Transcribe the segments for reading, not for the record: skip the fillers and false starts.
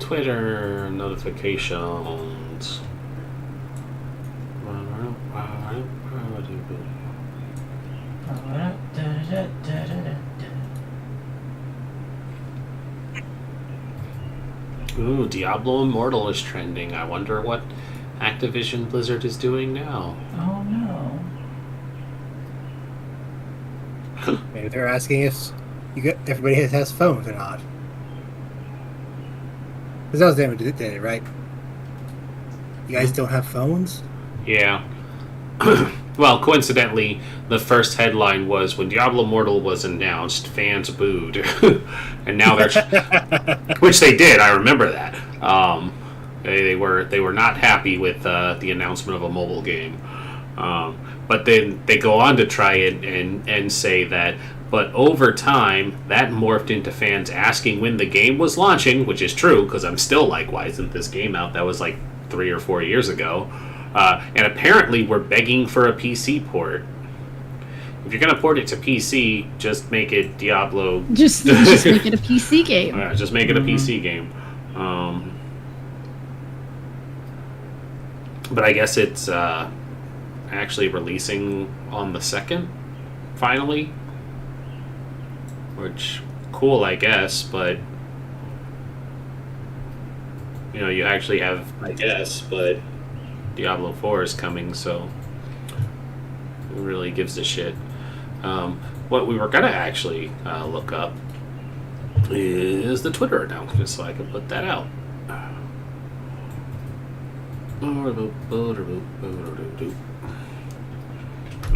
Twitter notifications. Ooh, Diablo Immortal is trending. I wonder what Activision Blizzard is doing now. Oh no. Maybe they're asking if everybody has phones or not. Because that was the end of the day, right? You guys don't have phones? Yeah. Well, coincidentally, the first headline was when Diablo Immortal was announced, fans booed, and now they're, which they did. I remember that. They were not happy with the announcement of a mobile game, but then they go on to try and say that. But over time, that morphed into fans asking when the game was launching, which is true because I'm still like, why isn't this game out? That was like 3 or 4 years ago. And apparently we're begging for a PC port. If you're going to port it to PC, just make it Diablo. Just make it a PC game. Just make it a PC game. But I guess it's actually releasing on the 2nd, finally. Which, cool, I guess, but... You know, you actually have... I guess, but... Diablo 4 is coming, so who really gives a shit? What we were gonna actually look up is the Twitter announcement, so I can put that out. There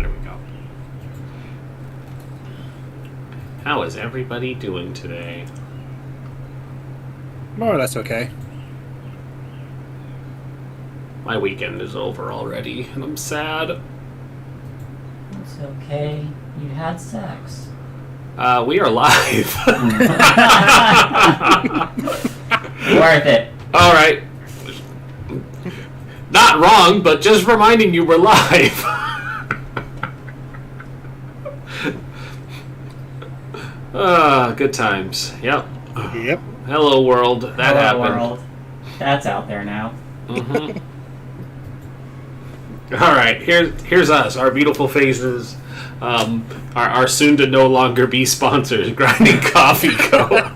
we go. How is everybody doing today? More or less okay. My weekend is over already, and I'm sad. It's okay. You had sex. We are live. Worth it. All right. Not wrong, but just reminding you we're live. Good times. Yep. Yep. Hello, world. That Hello, happened. world. That's out there now. Mm-hmm. All right, here's us, our beautiful faces, our soon to no longer be sponsors, Grinding Coffee Co.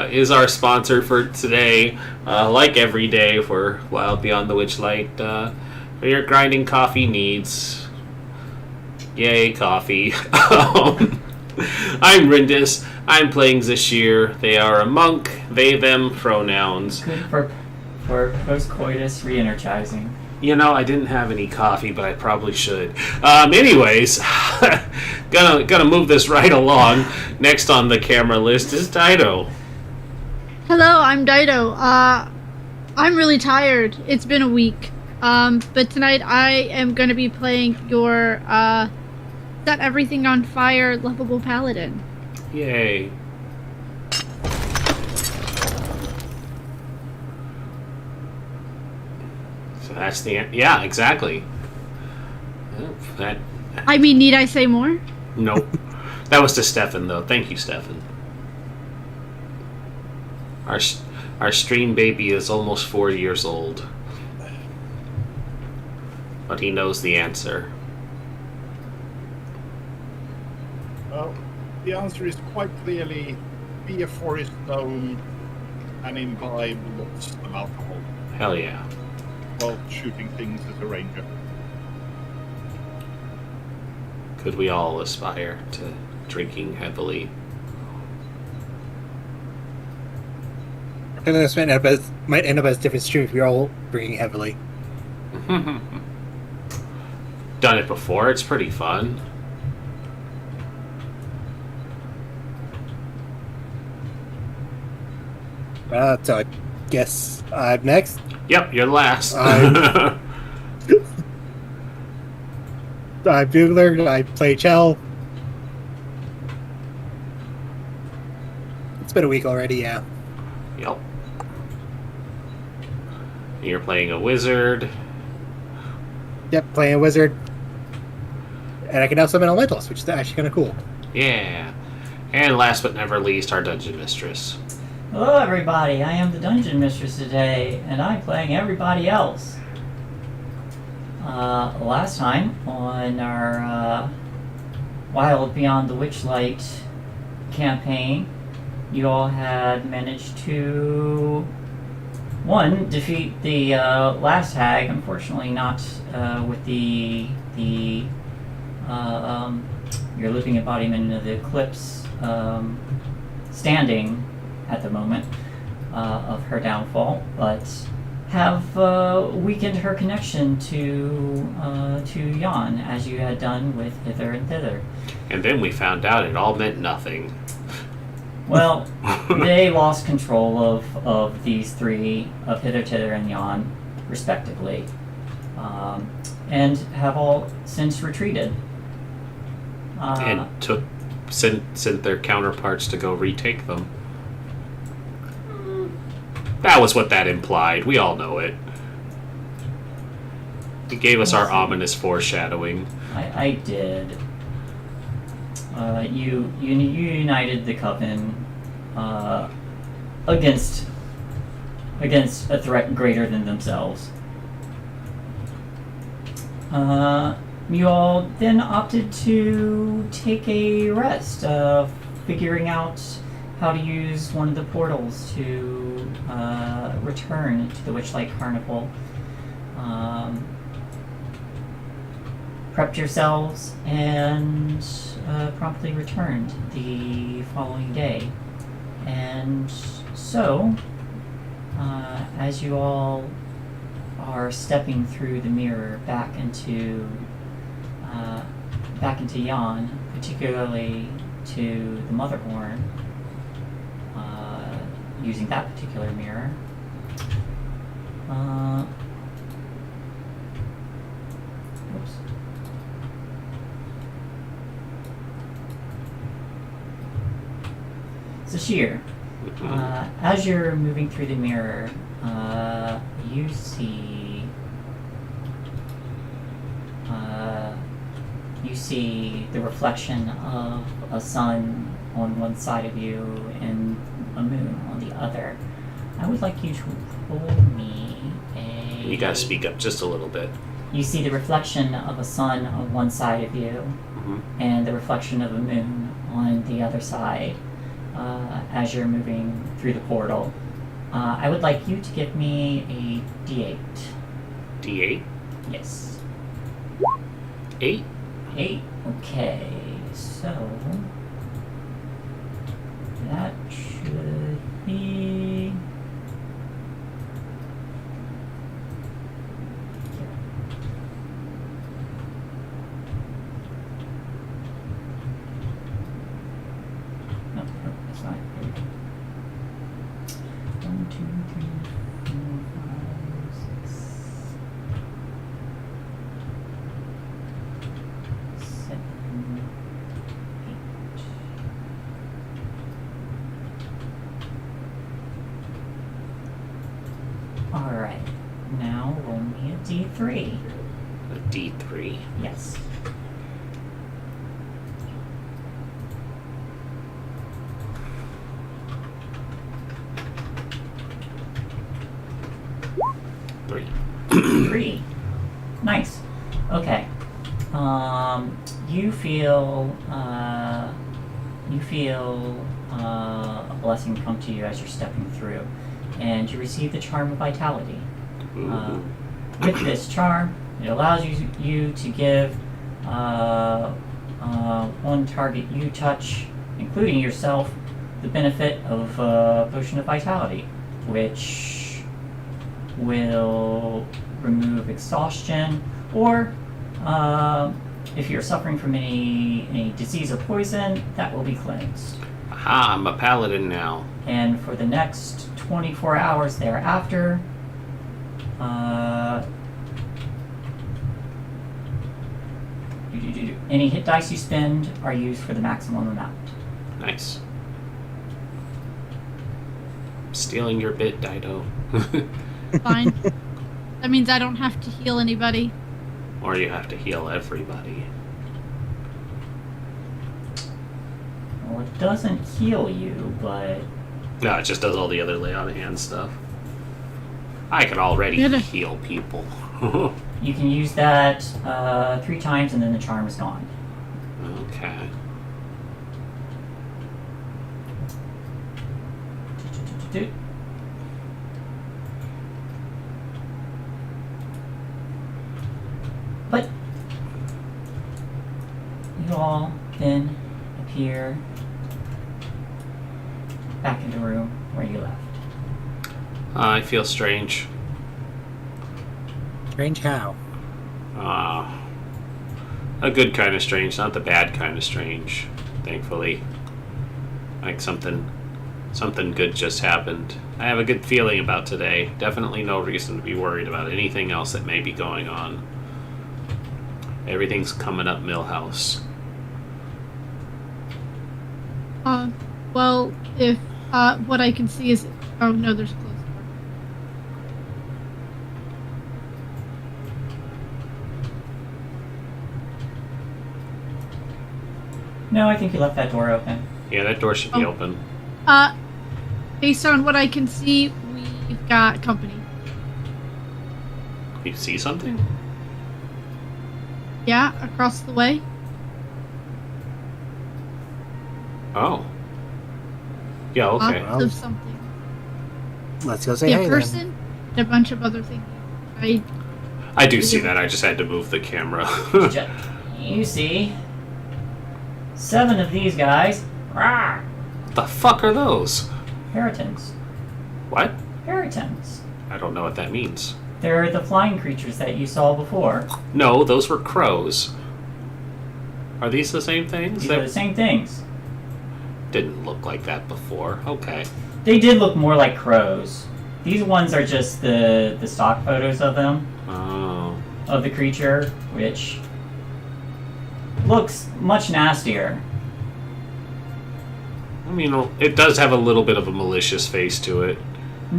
Is our sponsor for today. Like every day for Wild Beyond the Witchlight, for your grinding coffee needs. Yay, coffee. I'm Rindis. I'm playing Zashir. They are a monk. They, them pronouns. Good for post-coitus re-energizing. You know, I didn't have any coffee, but I probably should. Anyways, gonna move this right along. Next on the camera list is Dido. Hello, I'm Dido. I'm really tired. It's been a week. But tonight I am going to be playing your Set Everything on Fire lovable paladin. Yay. So that's the end. Yeah, exactly. That. I mean, need I say more? Nope. That was to Stefan, though. Thank you, Stefan. Our stream baby is almost 4 years old. But he knows the answer. Well, the answer is quite clearly be a forest gnome and imbibe lots of alcohol Hell yeah. while shooting things as a ranger. Could we all aspire to drinking heavily? I think this might end up as different streams. We're all drinking heavily. Done it before. It's pretty fun. So I guess I'm next. Yep, you're last. I'm Bugler. I play Chell. It's been a week already, yeah. Yep. You're playing a wizard. Yep, playing a wizard. And I can now summon elementals, which is actually kind of cool. Yeah. And last but never least, our dungeon mistress. Hello, everybody. I am the Dungeon Mistress today, and I'm playing everybody else. Last time on our Wild Beyond the Witchlight campaign, you all had managed to defeat the last hag. Unfortunately, not with the your living embodiment of the Eclipse standing at the moment of her downfall, but have weakened her connection to Jan, as you had done with Hither and Thither. And then we found out it all meant nothing. Well, they lost control of these three, of Hither, Tither, and Jan, respectively, and have all since retreated. And sent their counterparts to go retake them. That was what that implied. We all know it. It gave us our ominous foreshadowing. I did. You united the coven against a threat greater than themselves. You all then opted to take a rest, figuring out how to use one of the portals to return to the Witchlight Carnival. Prepped yourselves and promptly returned the following day. And so, as you all are stepping through the mirror back into Jan, particularly to the Mother Horn, using that particular mirror. Oops. Sashir, as you're moving through the mirror, you see the reflection of a sun on one side of you and a moon on the other. I would like you to roll me a... You gotta speak up just a little bit. You see the reflection of a sun on one side of you, and the reflection of a moon on the other side as you're moving through the portal. I would like you to give me a D8. D8? Yes. 8? 8. Okay, so that should be... No, it's not. Here we go. 1, 2, 3, 4, 5, 6, 7, 8. Alright, now roll me a D3. A D3? Yes. Three. 3. Nice. Okay. You feel a blessing come to you as you're stepping through, and you receive the charm of vitality. With this charm, it allows you to give one target you touch, including yourself, the benefit of potion of vitality, which will remove exhaustion, or if you're suffering from any disease or poison, that will be cleansed. Aha, I'm a paladin now. And for the next 24 hours thereafter, any hit dice you spend are used for the maximum amount. Nice. Stealing your bit, Dido. Fine. That means I don't have to heal anybody. Or you have to heal everybody. Well, it doesn't heal you, but No, it just does all the other lay on hand stuff. I can already Good. heal people. You can use that 3 times, and then the charm is gone. Okay. But you all then appear back in the room where you left. I feel strange. Strange how? A good kind of strange, not the bad kind of strange, thankfully. Like something good just happened. I have a good feeling about today. Definitely no reason to be worried about anything else that may be going on. Everything's coming up Millhouse. Well, if what I can see is, oh no, there's a closed door. No, I think you left that door open. Yeah, that door should be open. Based on what I can see, we've got company. You see something? Yeah, across the way. Oh. Yeah, okay. Lots of something. Let's go say See hey a person and a bunch of other things. I do see that. I just had to move the camera. You see 7 of these guys. Rah! The fuck are those? Heritons. What? Heritons. I don't know what that means. They're the flying creatures that you saw before. No, those were crows. Are these the same things? These are the same things. Didn't look like that before. Okay. They did look more like crows. These ones are just the stock photos of them. Oh. Of the creature, which looks much nastier. I mean, it does have a little bit of a malicious face to it.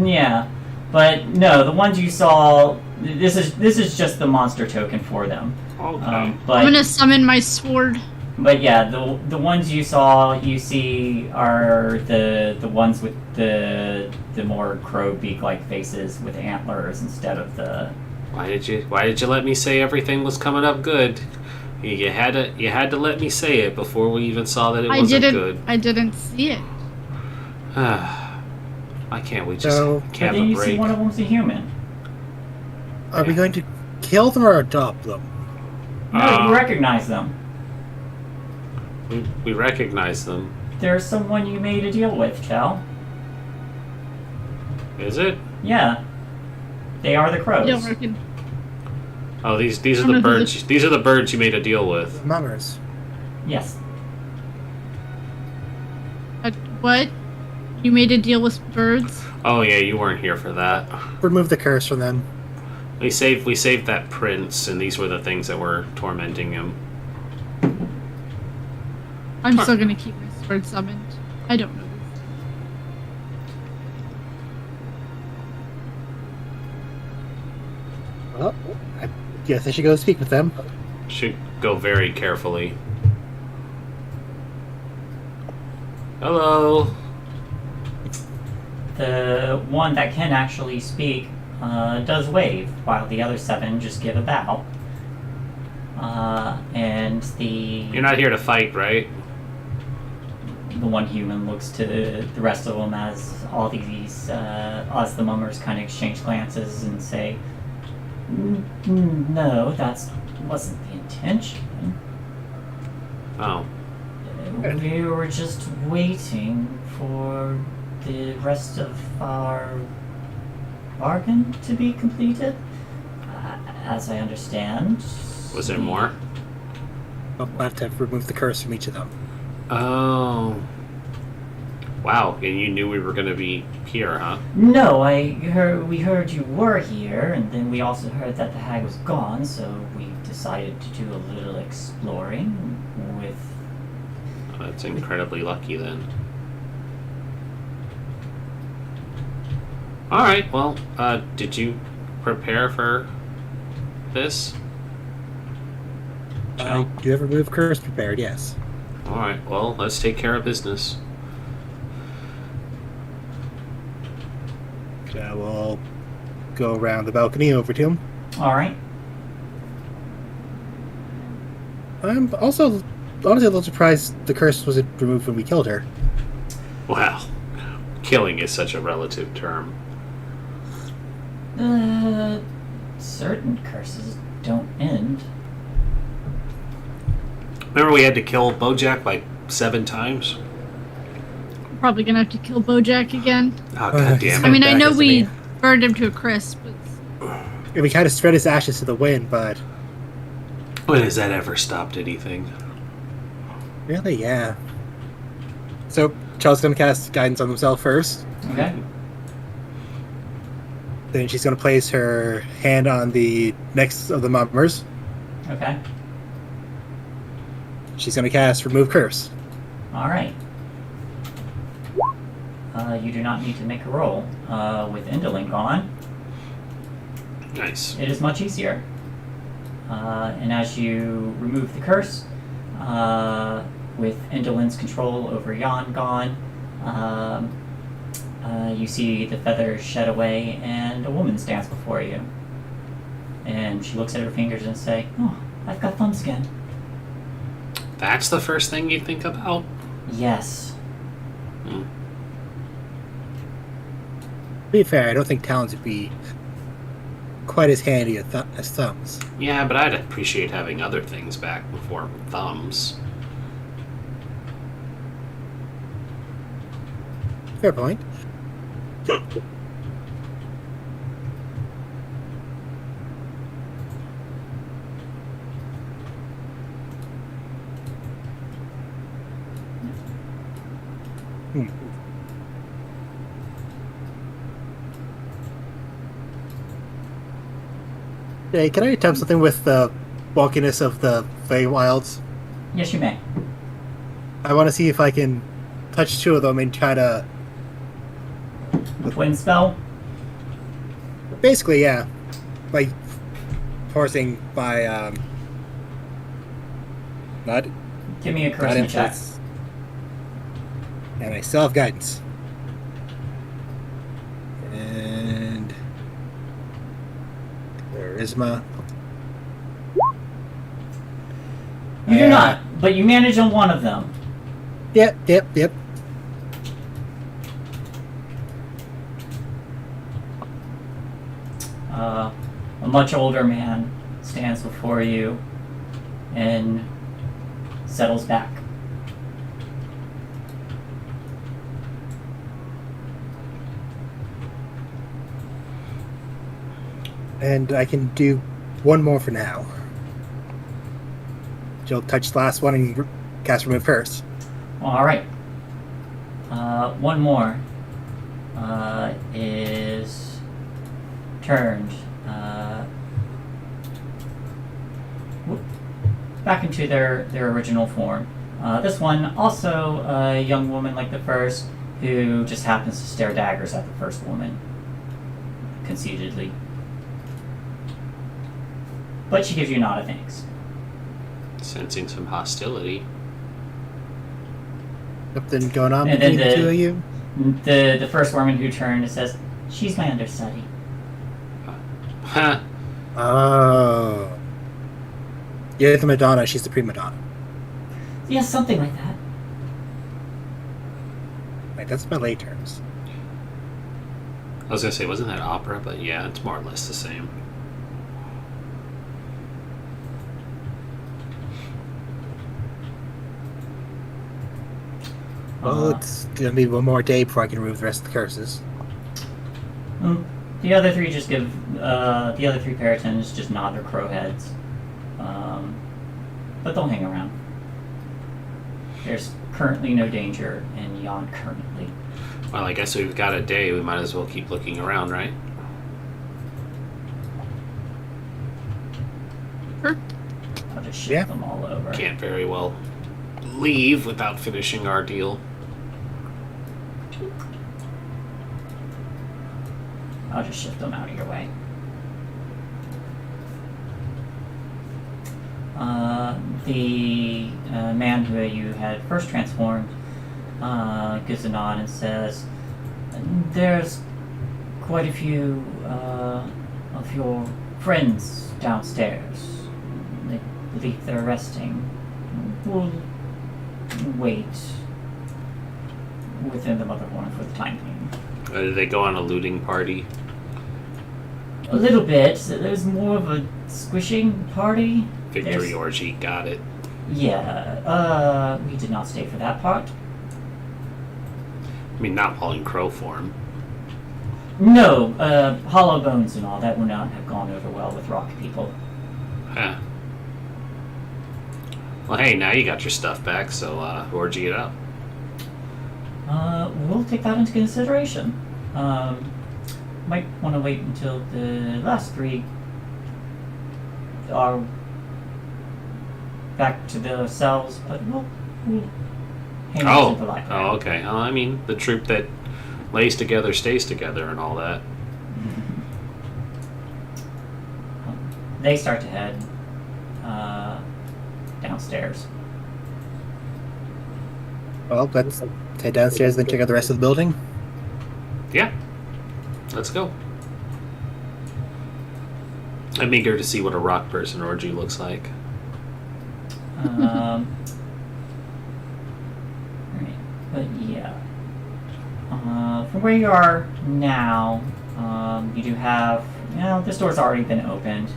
Yeah, but no, the ones you saw. This is just the monster token for them. Okay. But I'm gonna summon my sword. But yeah, the ones you see are the ones with the more crow beak like faces with antlers instead of the. Why did you let me say everything was coming up good? You had to let me say it before we even saw that it wasn't good. I didn't see it. Why can't we just So- But have then a you see break? one of them's a human. Are we going to kill them or adopt them? No, you recognize them. We recognize them. There's someone you made a deal with, Chell. Is it? Yeah. They are the crows. I don't reckon. Oh, these are I don't the know who birds. These are the birds you made a deal with. Mummers. Yes. What? You made a deal with birds? Oh yeah, you weren't here for that. Remove the curse from them. We saved that prince, and these were the things that were tormenting him. I'm still gonna keep my sword summoned. I don't know this. Well, I guess I should go speak with them. Should go very carefully. Hello. The one that can actually speak does wave, while the other 7 just give a bow. And You're not here to fight, right? the one human looks to the rest of them as all these as the mummers kind of exchange glances and say, "No, that wasn't the intention. Oh. We were just waiting for the rest of our bargain to be completed. As I understand." Was there more? I'll have to remove the curse from each of them. Oh. Wow, and you knew we were going to be here, huh? No, we heard you were here, and then we also heard that the hag was gone, so we decided to do a little exploring with... Oh, that's incredibly lucky then. Alright, well, did you prepare for this? I do have remove curse prepared, yes. Alright, well, let's take care of business. We'll go around the balcony over to him. All right. I'm also honestly a little surprised the curse wasn't removed when we killed her. Well, killing is such a relative term. Certain curses don't end. Remember we had to kill Bojack like 7 times? Probably gonna have to kill Bojack again. Oh, god damn I it. mean, I back know as we me. burned him to a crisp. And we kind of spread his ashes to the wind, but When has that ever stopped anything? really, yeah. So Charles gonna cast guidance on himself first. Okay. Then she's gonna place her hand on the necks of the mummers. Okay. She's gonna cast remove curse. All right. You do not need to make a roll. With Indolin gone, Nice. it is much easier. And as you remove the curse, with Indolin's control over Jan gone, you see the feathers shed away and a woman stands before you. And she looks at her fingers and say, "Oh, I've got thumb skin." That's the first thing you think about? Yes. Hmm. To be fair, I don't think talons would be quite as handy as thumbs. Yeah, but I'd appreciate having other things back before thumbs. Fair point. Hey, can I attempt something with the bulkiness of the Feywilds? Yes, you may. I want to see if I can touch 2 of them and try to... Twin spell? Basically, yeah. Like, forcing my, Not Give me a charisma check. influence. And I still have guidance. And... Charisma. You do not, but you manage on one of them. Yep. A much older man stands before you and settles back. And I can do one more for now. She'll touch the last one and cast remove curse. All right. One more is turned back into their original form. This one also a young woman like the first, who just happens to stare daggers at the first woman, conceitedly. But she gives you a nod of thanks. Sensing some hostility. Something going on And between then the 2 of you? The first woman who turned says, "She's my understudy." Huh. Oh. You're the Madonna, she's the prima donna. Yeah, something like that. Like, that's ballet terms. I was gonna say, wasn't that opera? But yeah, it's more or less the same. Well, it's gonna be one more day before I can remove the rest of the curses. The other three just give the other 3 Paratons just nod their crow heads, but they'll hang around. There's currently no danger in Yon currently. Well, I guess we've got a day. We might as well keep looking around, right? Sure. I'll just shift Yeah. them all over. Can't very well leave without finishing our deal. I'll just shift them out of your way. The man who you had first transformed gives a nod and says, "There's quite a few of your friends downstairs. They believe they're resting. We'll wait within the mother horn for the time being. Did they go on a looting party? A little bit. It was more of a squishing party. Victory orgy, got it. Yeah, we did not stay for that part. I mean, not all in crow form. No, hollow bones and all that would not have gone over well with rock people. Huh. Well, hey, now you got your stuff back, so orgy it up. We'll take that into consideration. Might want to wait until the last three are back to their cells, but we'll hang on to the library. Oh, okay. Well, I mean, the troop that lays together stays together and all that. They start to head downstairs. Well, let's head downstairs and then check out the rest of the building. Yeah. Let's go. I'm eager to see what a rock person orgy looks like. Right. But yeah. From where you are now, you do have, this door's already been opened.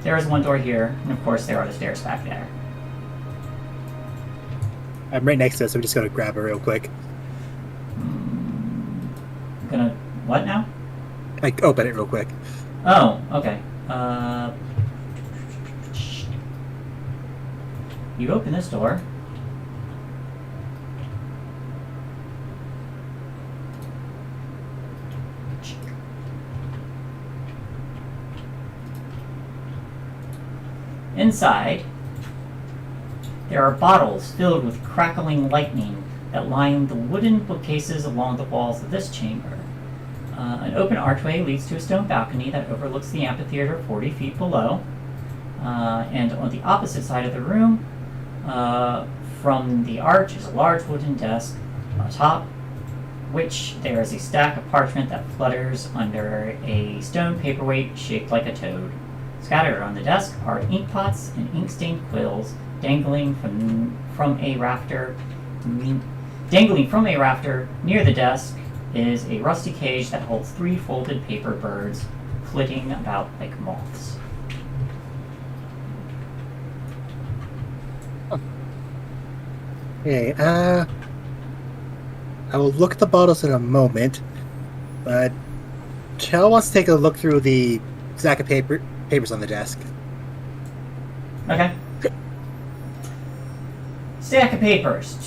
There is one door here, and of course there are the stairs back there. I'm right next to it, so I'm just gonna grab it real quick. Gonna, what now? Like, open it real quick. Oh, okay. You open this door. Inside, there are bottles filled with crackling lightning that line the wooden bookcases along the walls of this chamber. An open archway leads to a stone balcony that overlooks the amphitheater 40 feet below. And on the opposite side of the room, from the arch, is a large wooden desk, atop which there is a stack of parchment that flutters under a stone paperweight shaped like a toad. Scattered on the desk are ink pots and ink-stained quills dangling from a rafter. Dangling from a rafter near the desk is a rusty cage that holds 3 folded paper birds flitting about like moths. Okay, I will look at the bottles in a moment, but Chell wants to take a look through the stack of papers on the desk. Okay. Stack of papers.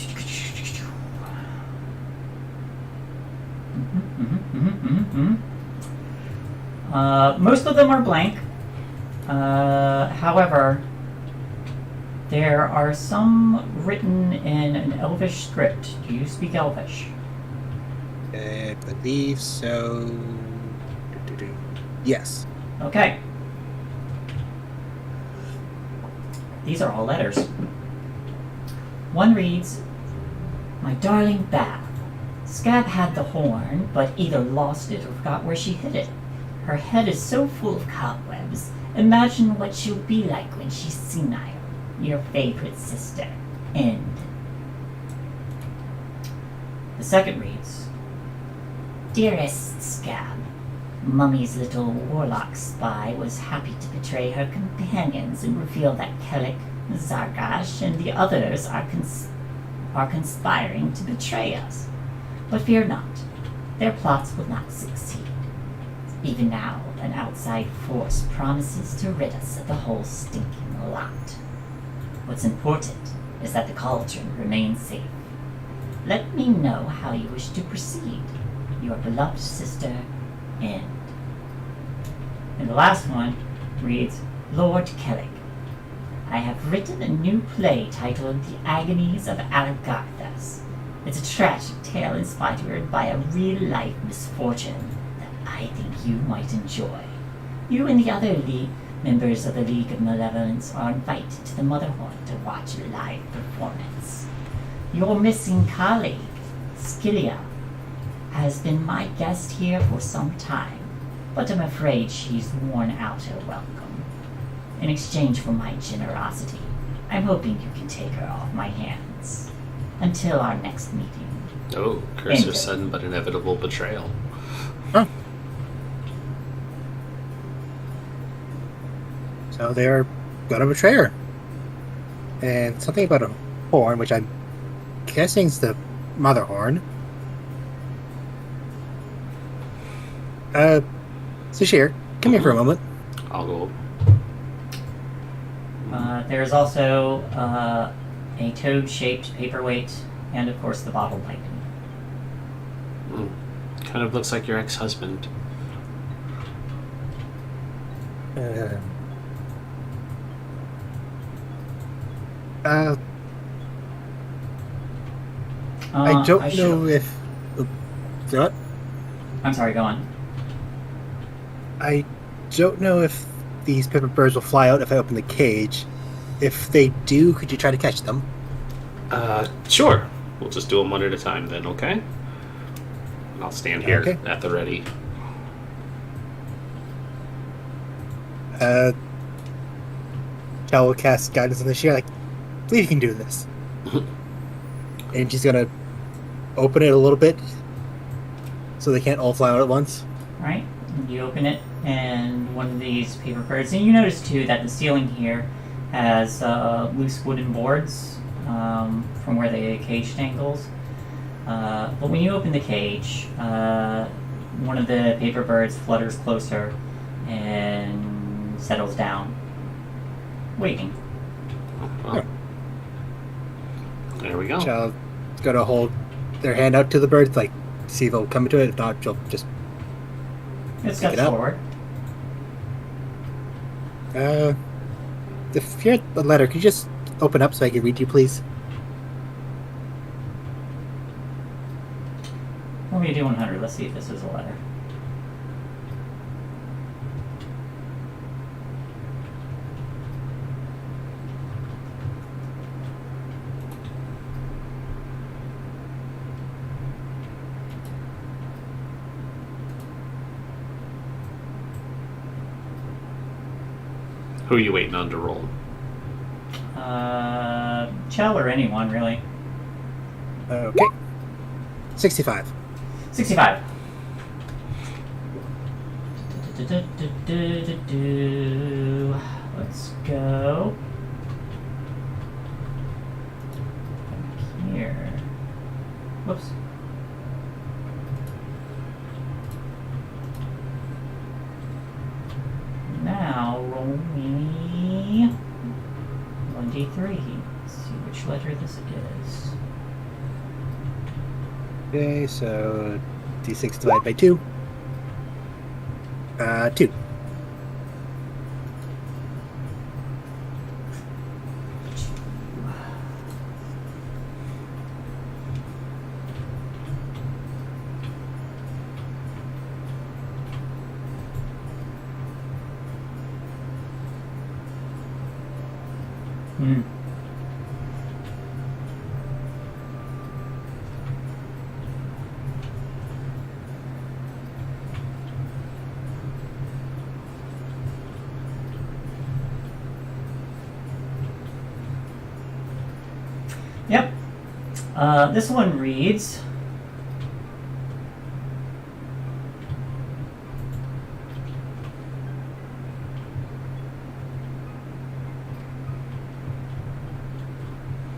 Most of them are blank. However, there are some written in an Elvish script. Do you speak Elvish? I believe so. Yes. Okay. These are all letters. One reads, "My darling Bath, Scab had the horn, but either lost it or forgot where she hid it. Her head is so full of cobwebs. Imagine what she'll be like when she's senile. Your favorite sister. End." The second reads, "Dearest Scab, Mummy's little warlock spy was happy to betray her companions and reveal that Kellic, Zargash, and the others are conspiring to betray us. But fear not, their plots will not succeed. Even now, an outside force promises to rid us of the whole stinking lot. What's important is that the cauldron remains safe. Let me know how you wish to proceed. Your beloved sister, End." And the last one reads, "Lord Kellic, I have written a new play titled The Agonies of Alagarthas. It's a tragic tale inspired by a real-life misfortune that I think you might enjoy. You and the other members of the League of Malevolence are invited to the Motherhorn to watch a live performance. Your missing colleague, Skillia, has been my guest here for some time, but I'm afraid she's worn out her welcome. In exchange for my generosity, I'm hoping you can take her off my hands until our next meeting. Oh, curse her Enter. sudden but inevitable betrayal. Huh. So they're gonna betray her. And something about a horn, which I'm guessing is the mother horn. Sashir, come here for a moment. I'll go. There's also a toad-shaped paperweight, and of course the bottle pipe. Kind of looks like your ex-husband. I don't know if. What? I'm sorry, go on. I don't know if these paper birds will fly out if I open the cage. If they do, could you try to catch them? Sure. We'll just do them one at a time then, okay? And I'll stand here Okay. at the ready. Cal will cast guidance on the shear, like, I believe you can do this. And she's gonna open it a little bit so they can't all fly out at once. Right? You open it, and one of these paper birds, and you notice too that the ceiling here has loose wooden boards from where the cage dangles. But when you open the cage, one of the paper birds flutters closer and settles down, waiting. Well, there we go. Child's gonna hold their hand out to the birds, like, see if they'll come into it. If not, she'll just. It Pick steps it up. forward. If you're the letter, could you just open up so I can read you, please? Let me do 100. Let's see if this is a letter. Who are you waiting on to roll? Chell or anyone, really. Okay. 65. 65. Let's go. Back here. Whoops. Now roll me 1d3. Let's see which letter this is. Okay, so d6 divided by 2. 2. Hmm. Yep. This one reads.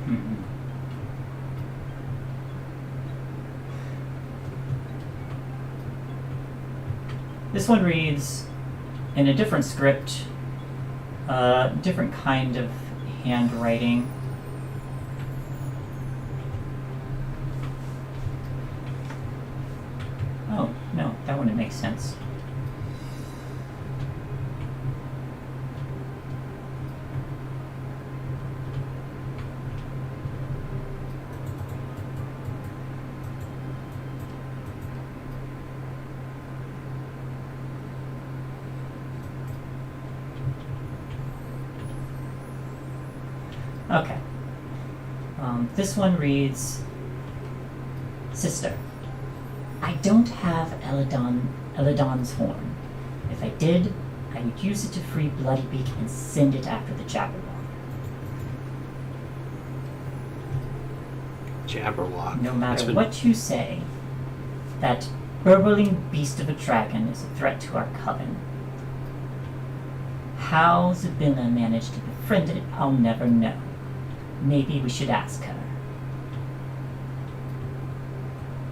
Mhm. This one reads in a different script, different kind of handwriting. Oh, no, that wouldn't make sense. Okay. This one reads, Sister, I don't have Eladon's horn. If I did, I would use it to free Bloodybeak and send it after the Jabberwock. Jabberwock. No That's matter been- what you say, that burbling beast of a dragon is a threat to our coven. How Zabilla managed to befriend it, I'll never know. Maybe we should ask her.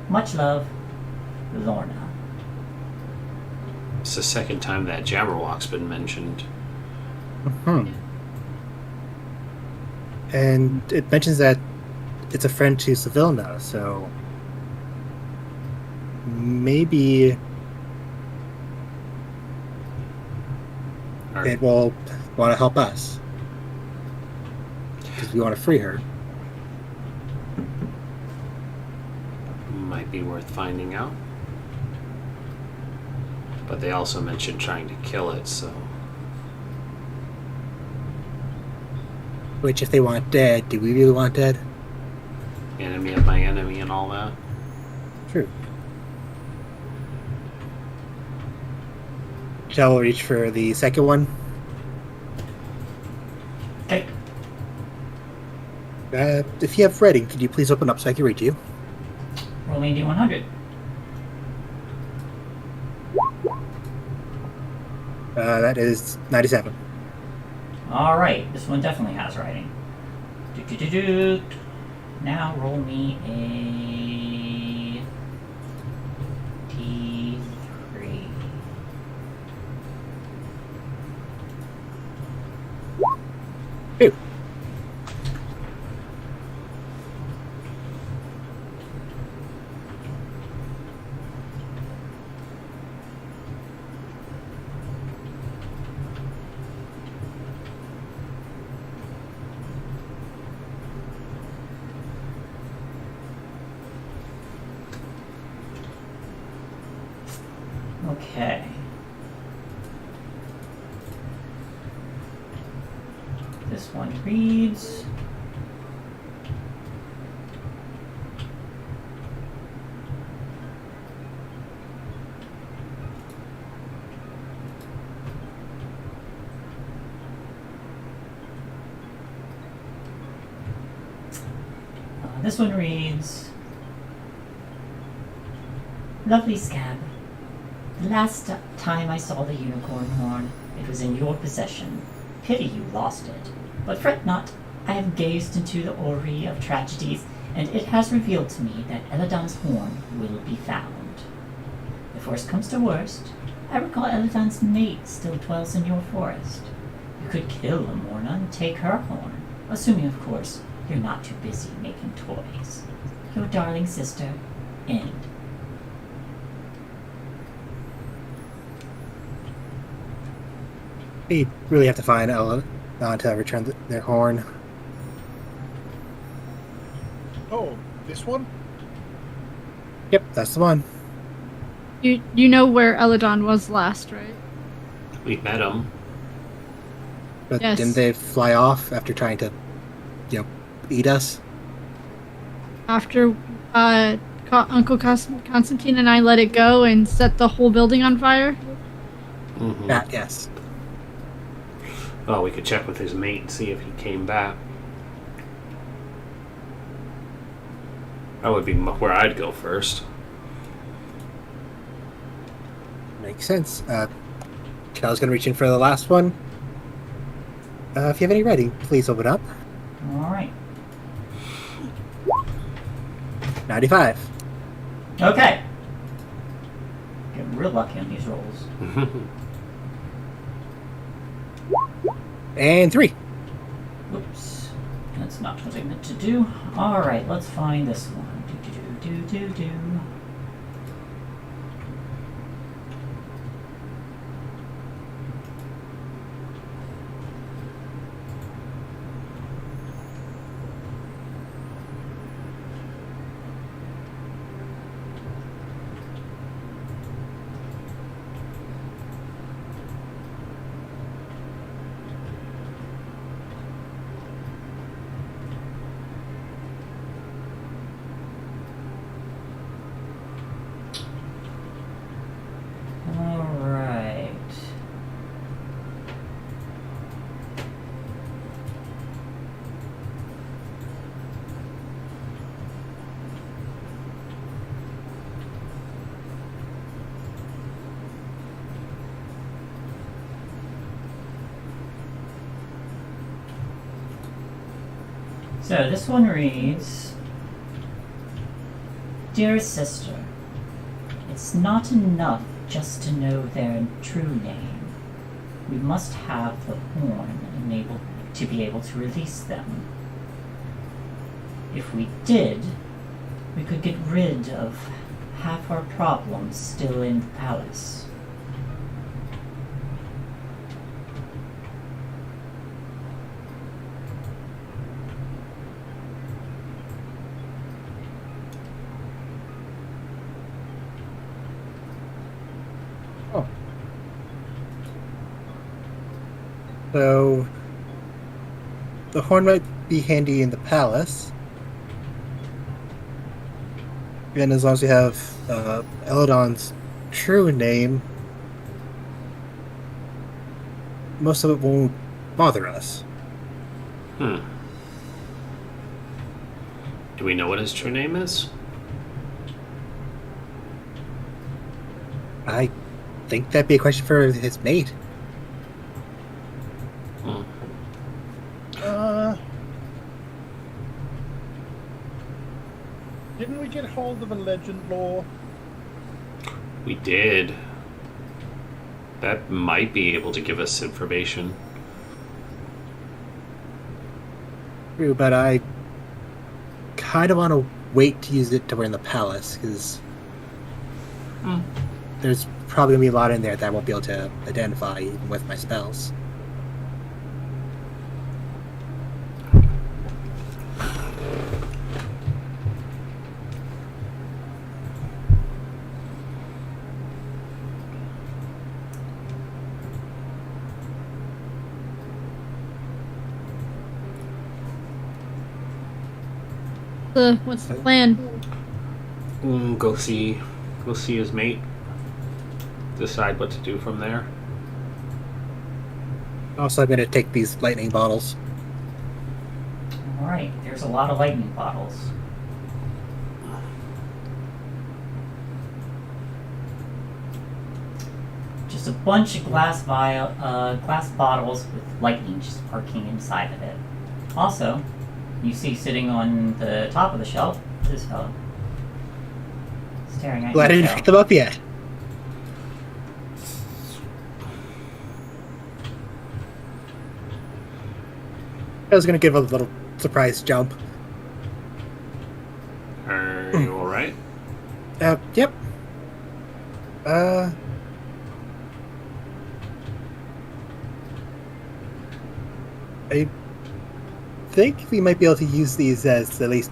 Much love, Lorna. It's the second time that Jabberwock's been mentioned. And it mentions that it's a friend to Sevilna, so maybe Or- it will want to help us because we want to free her. Might be worth finding out. But they also mentioned trying to kill it, so. Which, if they want dead, do we really want dead? Enemy of my enemy and all that. True. Shall we reach for the second one? Okay. If you have reading, could you please open up so I can read to you? Roll me D100. That is 97. Alright, this one definitely has writing. Do. Now roll me a D3. Ew. Okay. This one reads. This one reads. Lovely Scab. The last time I saw the unicorn horn, it was in your possession. Pity you lost it. But fret not, I have gazed into the orrery of tragedies, and it has revealed to me that Eladon's horn will be found. If worst comes to worst, I recall Eladon's mate still dwells in your forest. You could kill Lamorna and take her horn, assuming, of course, you're not too busy making toys. Your darling sister, End. They really have to find Ella to return their horn. Oh, this one? Yep, that's the one. You know where Eladon was last, right? We met him. But Yes. didn't they fly off after trying to, eat us? After Uncle Constantine and I let it go and set the whole building on fire? Mm-hmm. Yes. Well, we could check with his mate and see if he came back. That would be where I'd go first. Makes sense. Kel's gonna reach in for the last one. If you have any ready, please open up. Alright. 95. Okay. Getting real lucky on these rolls. And 3. Whoops. That's not what I meant to do. Alright, let's find this one. Do. So this one reads, Dear sister, it's not enough just to know their true name. We must have the horn to be able to release them. If we did, we could get rid of half our problems still in the palace. Oh. So, the horn might be handy in the palace. And as long as we have Eladon's true name, most of it won't bother us. Do we know what his true name is? I think that'd be a question for his mate. Didn't we get hold of a legend lore? We did. That might be able to give us information. True, but I kind of want to wait to use it till we're in the palace, because there's probably going to be a lot in there that I won't be able to identify even with my spells. What's the plan? Go see his mate. Decide what to do from there. Also, I'm going to take these lightning bottles. Alright, there's a lot of lightning bottles. Just a bunch of glass bottles with lightning just arcing inside of it. Also, you see sitting on the top of the shelf this fellow. Staring at Glad I you. didn't pick them up yet. I was going to give a little surprise jump. Are you alright? Yep. I think we might be able to use these as at least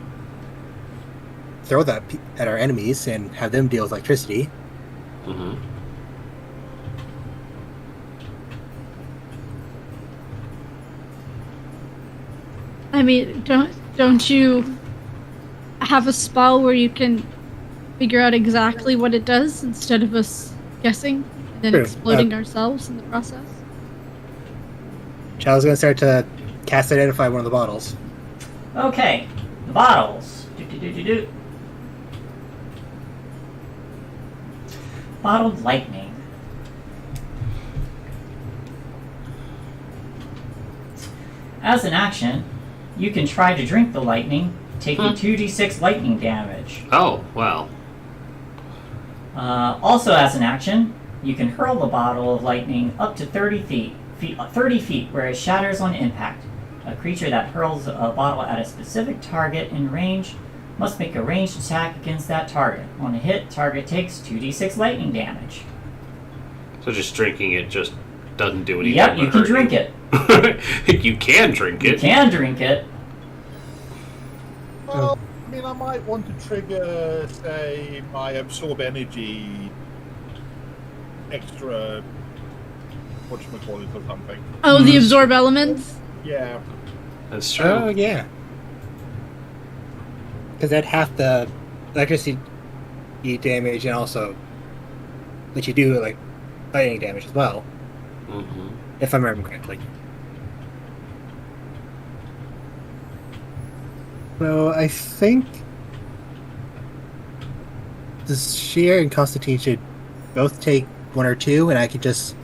throw that at our enemies and have them deal with electricity. Mm-hmm. I mean, don't you have a spell where you can figure out exactly what it does instead of us guessing and then True. exploding ourselves in the process? Child's going to start to cast identify one of the bottles. Okay, the bottles. Do. Bottled lightning. As an action, you can try to drink the lightning, taking 2d6 lightning damage. Oh, well. Also, as an action, you can hurl the bottle of lightning up to 30 feet, where it shatters on impact. A creature that hurls a bottle at a specific target in range must make a ranged attack against that target. On a hit, target takes 2d6 lightning damage. So just drinking it just doesn't do anything. Yep, you can drink it. You can drink it. You can drink it. Well, I mean, I might want to trigger, say, my absorb energy extra, whatchamacallit or something. Oh, the absorb elements? Yeah. That's true. Oh, yeah. Because that half the electricity damage and also let you do like lightning damage as well. Mm-hmm. If I remember correctly. So I think the Sheer and Constantine should both take one or two, and I could just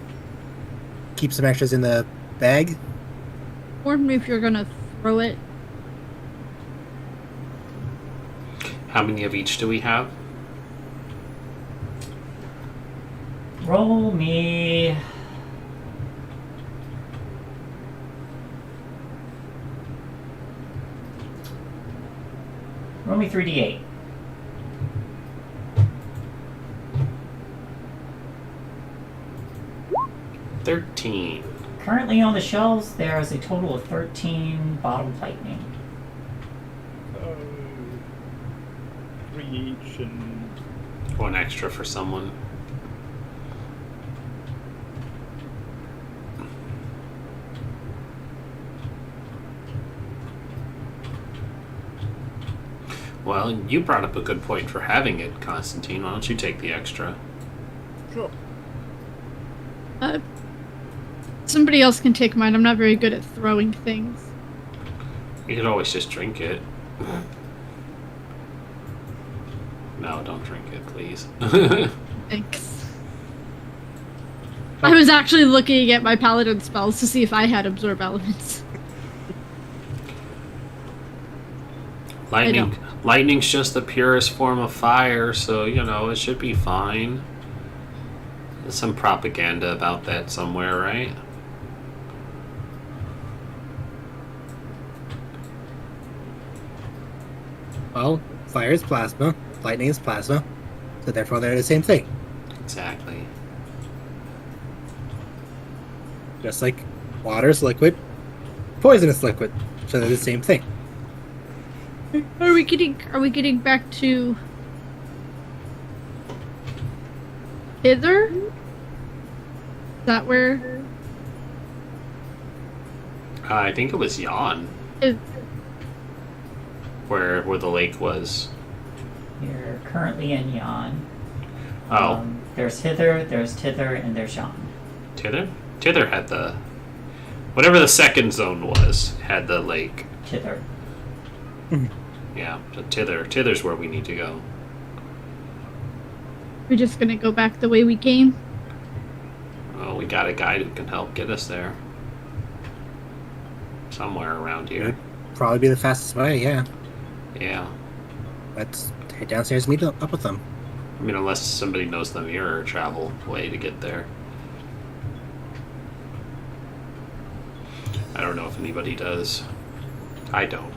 keep some extras in the bag. Or maybe if you're gonna throw it. How many of each do we have? Roll me. Roll me 3d8. 13. Currently on the shelves, there is a total of 13 bottled lightning. So, 3 each and... One extra for someone. Well, you brought up a good point for having it, Constantine. Why don't you take the extra? Sure. Somebody else can take mine. I'm not very good at throwing things. You could always just drink it. No, don't drink it, please. Thanks. I was actually looking at my paladin spells to see if I had absorb elements. Lightning's just the purest form of fire, so, you know, it should be fine. There's some propaganda about that somewhere, right? Well, fire is plasma, lightning is plasma, so therefore they're the same thing. Exactly. Just like water is liquid, poison is liquid, so they're the same thing. Are we getting back to hither? Is that where? I think it was Yon, where the lake was. You're currently in Yon. Oh. There's hither, there's tither, and there's Yon. Tither? Tither had the... Whatever the second zone was, had the lake. Tither. Yeah, so Tither's where we need to go. We're just gonna go back the way we came. Well, we got a guide who can help get us there. Somewhere around here. It'd probably be the fastest way, yeah. Yeah. Let's head downstairs and meet up with them. I mean, unless somebody knows the mirror travel way to get there. I don't know if anybody does. I don't.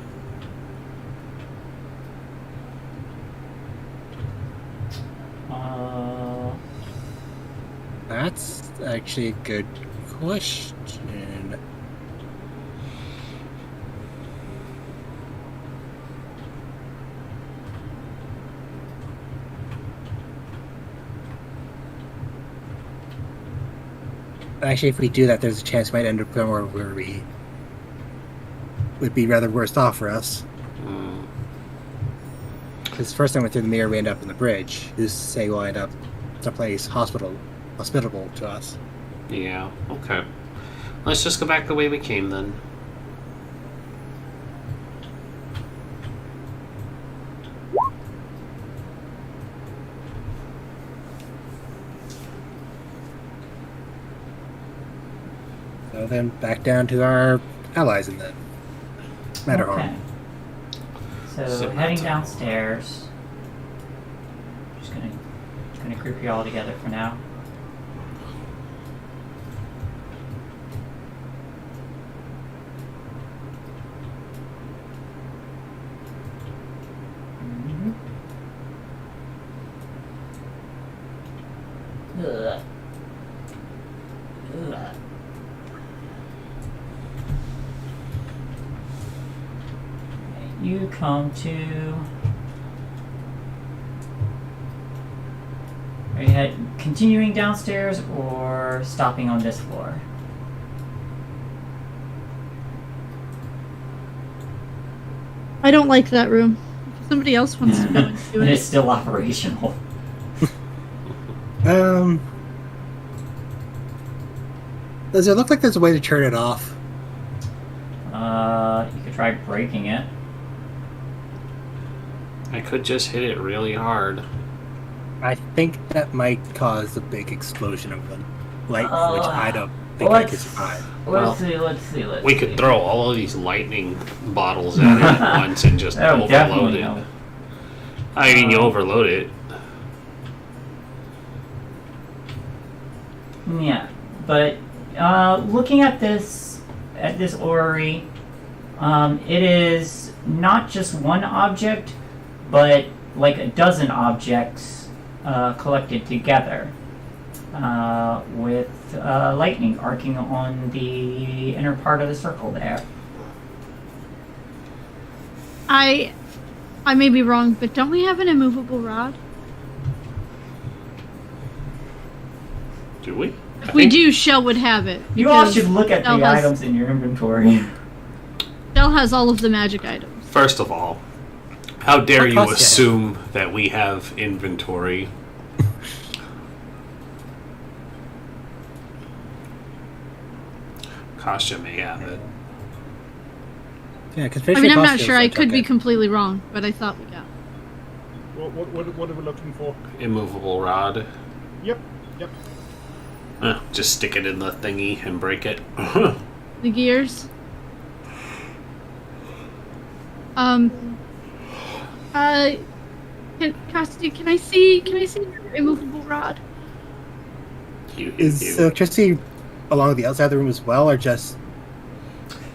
That's actually a good question. Actually, if we do that, there's a chance we might end up somewhere where we would be rather worse off for us. Because first time we went through the mirror, we end up in the bridge. Who's to say we'll end up someplace hospitable to us? Yeah, okay. Let's just go back the way we came then. So then back down to our allies in the Matterhorn. Okay. So heading downstairs. Just gonna group you all together for now. Ugh. Ugh. You come to. Are you continuing downstairs or stopping on this floor? I don't like that room. If somebody else wants to go and do And it. it's still operational. Does it look like there's a way to turn it off? You could try breaking it. I could just hit it really hard. I think that might cause a big explosion of the light, which I don't think I could survive. Let's see. We could throw all of these lightning bottles at it at once and just overload it. No. I mean, you overload it. Yeah, but looking at this orrery, it is not just one object, but like a dozen objects collected together, with lightning arcing on the inner part of the circle there. I may be wrong, but don't we have an immovable rod? Do we? If we do, Shell would have it. You all because should look at Shell the has- items in your inventory. Shell has all of the magic items. First of all, how dare What you cost you assume that we have inventory? Kasha may have it. Yeah, because I mean, I'm not sure. I could be completely wrong, but I thought we got it. What are we looking for? Immovable rod. Yep. Just stick it in the thingy and break it. The gears. Costi, can I see your immovable rod? Is electricity along the outside of the room as well, or just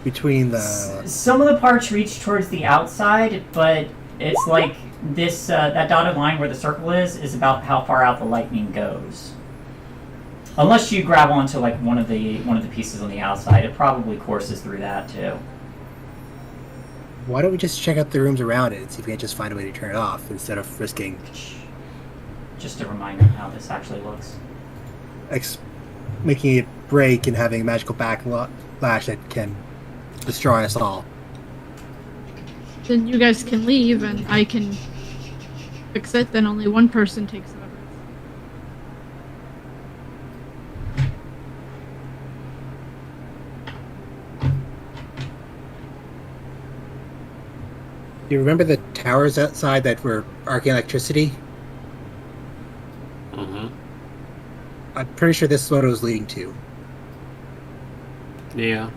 between the? Some of the parts reach towards the outside, but it's like this that dotted line where the circle is about how far out the lightning goes. Unless you grab onto like one of the pieces on the outside, it probably courses through that too. Why don't we just check out the rooms around it and see if we can just find a way to turn it off instead of risking Just a reminder how this actually looks. making it break and having a magical backlash that can destroy us all. Then you guys can leave, and I can fix it. Then only one person takes it. Do you remember the towers outside that were arcing electricity? Mm-hmm. I'm pretty sure this is what it was leading to. Yeah.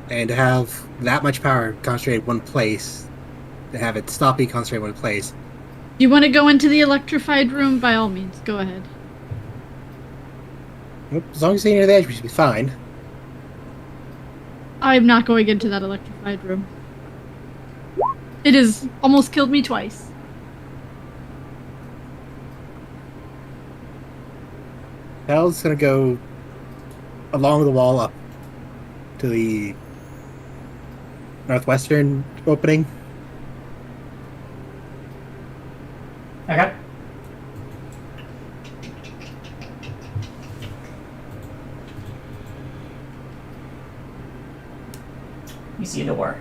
And to have that much power concentrated in one place, to have it stop being concentrated in one place. You want to go into the electrified room? By all means, go ahead. As long as stay near the edge, we should be fine. I'm not going into that electrified room. It has almost killed me twice. Hal's gonna go along the wall up to the northwestern opening. Okay. You see a door.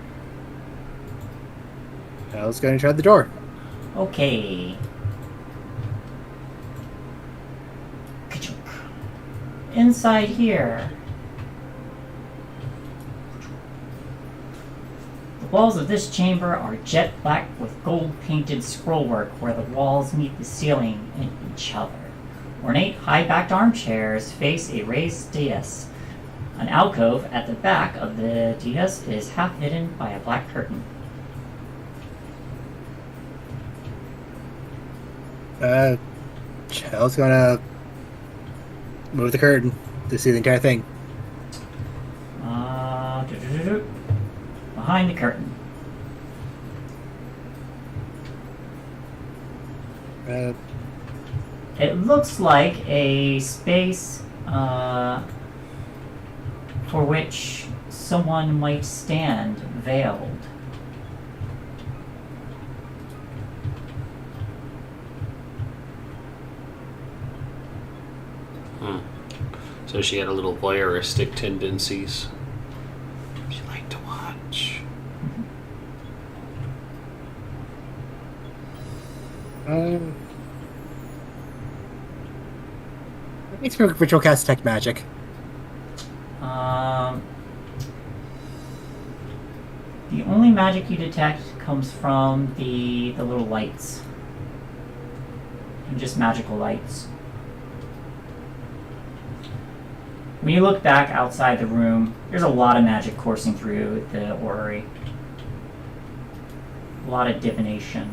Hal's gonna try the door. Okay. Ka-chunk. Inside here. The walls of this chamber are jet black with gold-painted scrollwork where the walls meet the ceiling and each other. Ornate high-backed armchairs face a raised dais. An alcove at the back of the dais is half hidden by a black curtain. Hal's gonna move the curtain to see the entire thing. Behind the curtain. It looks like a space for which someone might stand veiled. So she had a little voyeuristic tendencies. She liked to watch. Makes me ritual cast detect magic. The only magic you detect comes from the little lights. And just magical lights. When you look back outside the room, there's a lot of magic coursing through the orrery. A lot of divination.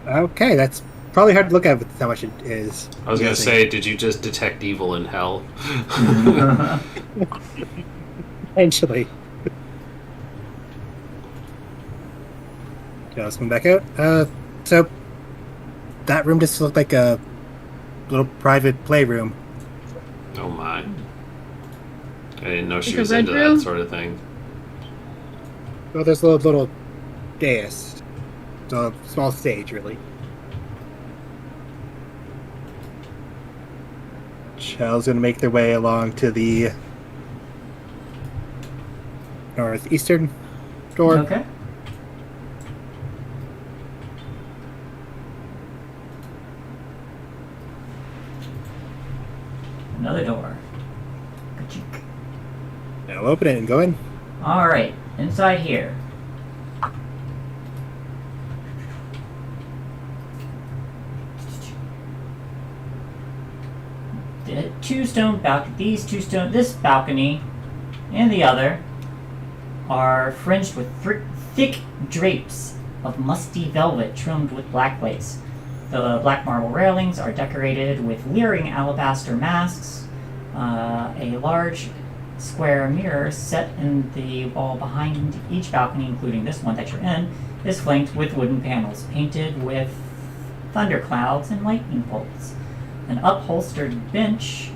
Okay, that's probably hard to look at with how much it is. I was going to say, did you just detect evil in hell? Eventually. Okay, let's come back out. So that room just looked like a little private playroom. Oh my. I didn't know she Like a was red into room? that sort of thing. Well, there's a little dais. It's a small stage, really. Shell's gonna make their way along to the northeastern door. Okay. Another door. Ka-chink. Now open it and go in. Alright, inside here. This balcony and the other are fringed with thick drapes of musty velvet trimmed with black lace. The black marble railings are decorated with leering alabaster masks. A large square mirror set in the wall behind each balcony, including this one that you're in, is flanked with wooden panels painted with thunderclouds and lightning bolts. An upholstered bench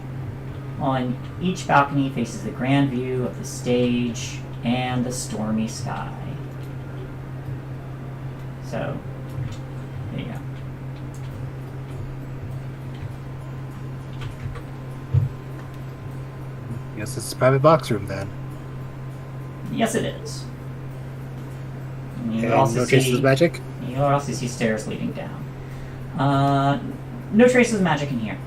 on each balcony faces the grand view of the stage and the stormy sky. So, there you go. Guess it's a private box room then. Yes, it is. And you And also no traces see, of magic? you also see stairs leading down. No traces of magic in here.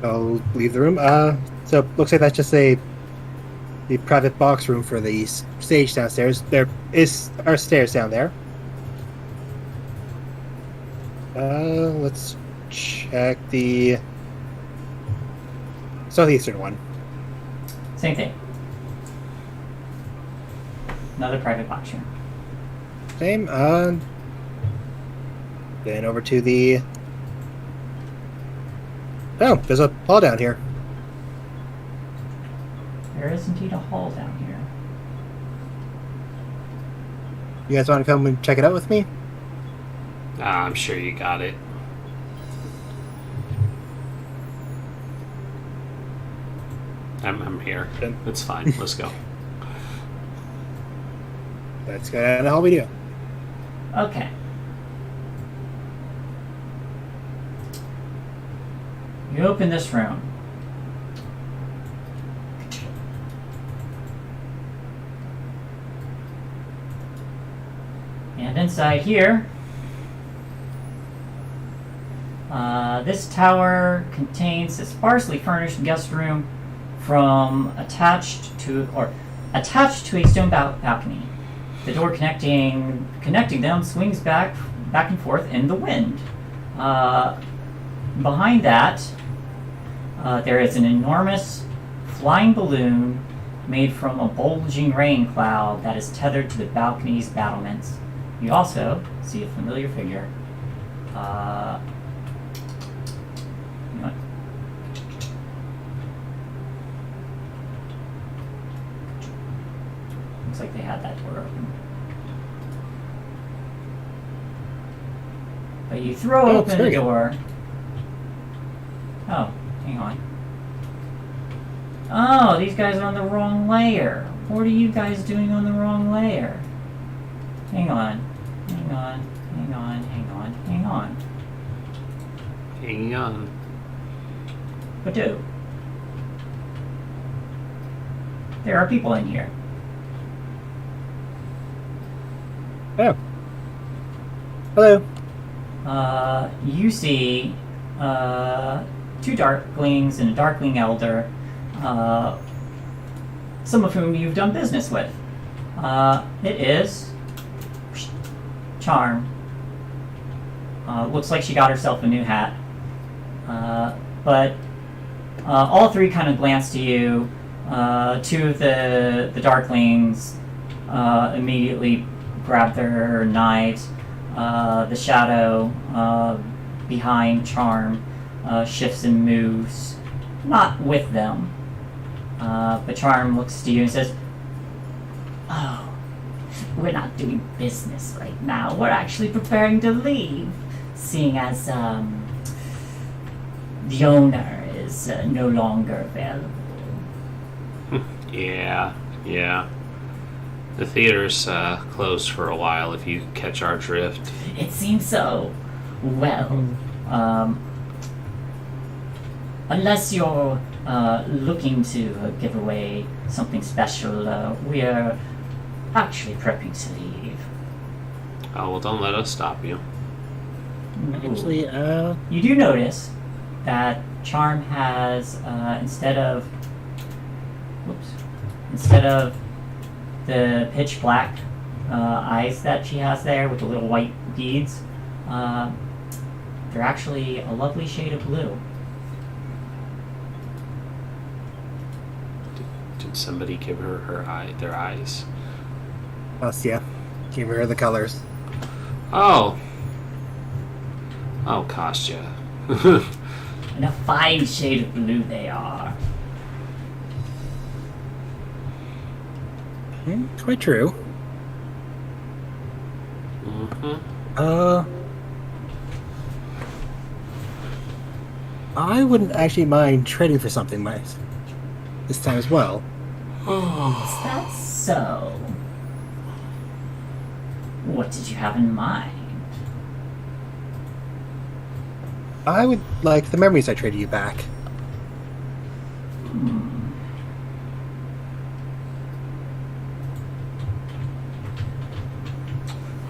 I'll leave the room. So looks like that's just the private box room for the stage downstairs. There are stairs down there. Let's check the southeastern one. Same thing. Another private box room. Same. Then over to the. Oh, there's a hall down here. There is indeed a hall down here. You guys want to come and check it out with me? I'm sure you got it. I'm here. It's fine. Let's go. Let's go down the hall we do. Okay. You open this room. And inside here, this tower contains a sparsely furnished guest room attached to a stone balcony. The door connecting them swings back and forth in the wind. Behind that, there is an enormous flying balloon made from a bulging rain cloud that is tethered to the balcony's battlements. You also see a familiar figure. Hang on. Looks like they had that door open. But you throw open the door. Oh, hang on. Oh, these guys are on the wrong layer. What are you guys doing on the wrong layer? Hang on. Hang on. Hang on. Hang on. Hang on. Hang on. But do. There are people in here. Oh. Hello. You see two Darklings and a Darkling Elder, some of whom you've done business with. It is Charm. Looks like she got herself a new hat. But all three kind of glance to you. Two of the Darklings immediately grab their knives. The shadow behind Charm shifts and moves, not with them. But Charm looks to you and says, "Oh, we're not doing business right now. We're actually preparing to leave, seeing as the owner is no longer available." Yeah. The theater's closed for a while, if you catch our drift. It seems so. Well, unless you're looking to give away something special, we're actually prepping to leave. Oh, well, don't let us stop you. Actually, You do notice that Charm has, instead of the pitch black eyes that she has there with the little white beads, they're actually a lovely shade of blue. Did somebody give her their eyes? us, yeah. Give her the colors. Oh, Kostya. And a fine shade of blue they are. Quite true. I wouldn't actually mind trading for something this time as well. Is that so? What did you have in mind? I would like the memories I traded you back.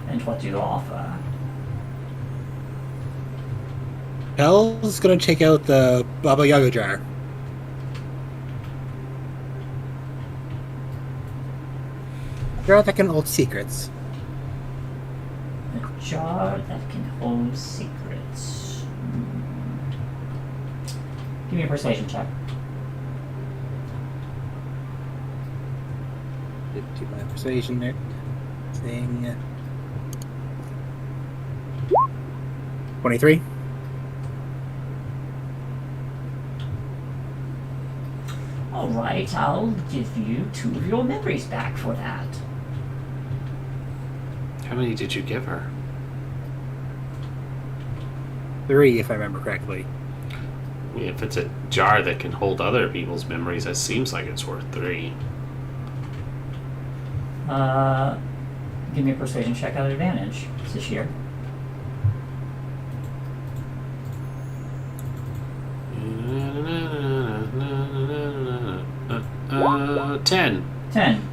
And what do you offer? Hell's gonna check out the Baba Yaga jar. Jar that can hold secrets. A jar that can hold secrets. Give me a persuasion check. Do my persuasion there. Thing. 23. Alright, I'll give you 2 of your memories back for that. How many did you give her? 3, if I remember correctly. I mean, if it's a jar that can hold other people's memories, that seems like it's worth 3. Give me a persuasion check at advantage this year. 10. 10.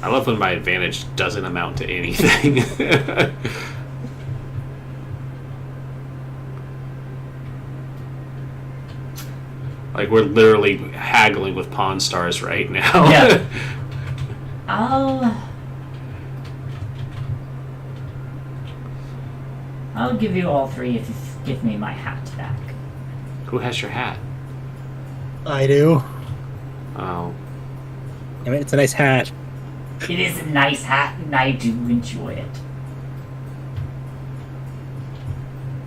I love when my advantage doesn't amount to anything. Like, we're literally haggling with Pawn Stars right now. Yeah. I'll give you all 3 if you give me my hat back. Who has your hat? I do. Oh. I mean, it's a nice hat. It is a nice hat, and I do enjoy it.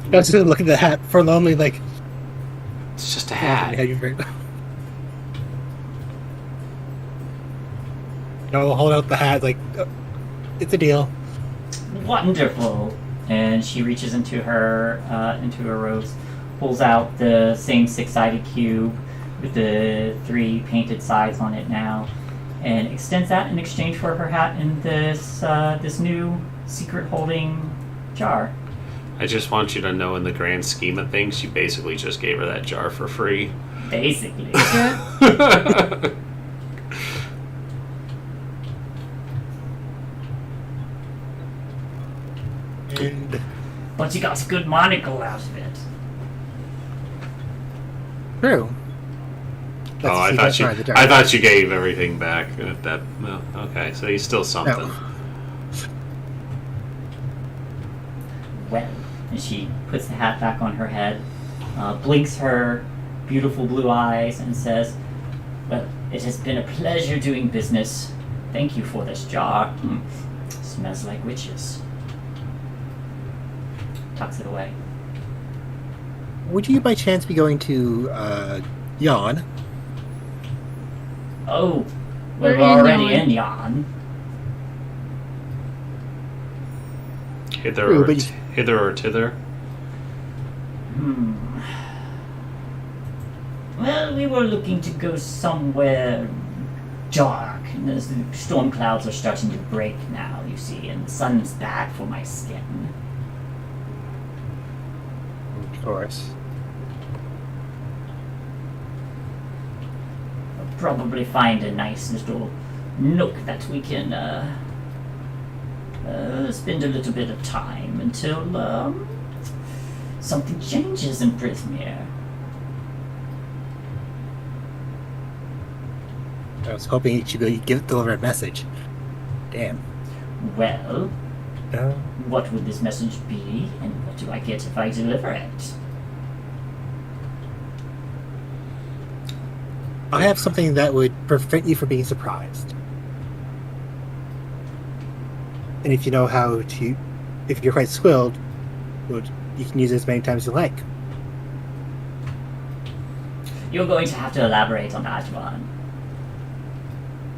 I was just looking at the hat forlornly, like. It's just a hat. No, hold out the hat, like, it's a deal. Wonderful. And she reaches into her robes, pulls out the same 6-sided cube with the 3 painted sides on it now, and extends that in exchange for her hat and this new secret holding jar. I just want you to know, in the grand scheme of things, you basically just gave her that jar for free. Basically. And But you got a good monocle out of it. true. Oh, I thought you gave everything back. No, okay, so he's still something. No. Well, and she puts the hat back on her head, blinks her beautiful blue eyes, and says, "Well, it has been a pleasure doing business, thank you for this jar. Smells like witches. Tucks it away. Would you by chance be going to Yawn? Oh, We're we're already in in Yan. Hither True, or, but hither or thither. Well, we were looking to go somewhere dark, and as the storm clouds are starting to break now, you see, and the sun's bad for my skin. Of course. We'll probably find a nice little nook that we can spend a little bit of time until something changes in Prismere. I was hoping you should deliver a message. Damn. Well, No. what would this message be, and what do I get if I deliver it? I have something that would prevent you from being surprised. And if you know how to, if you're quite skilled, you can use it as many times as you like. You're going to have to elaborate on that one.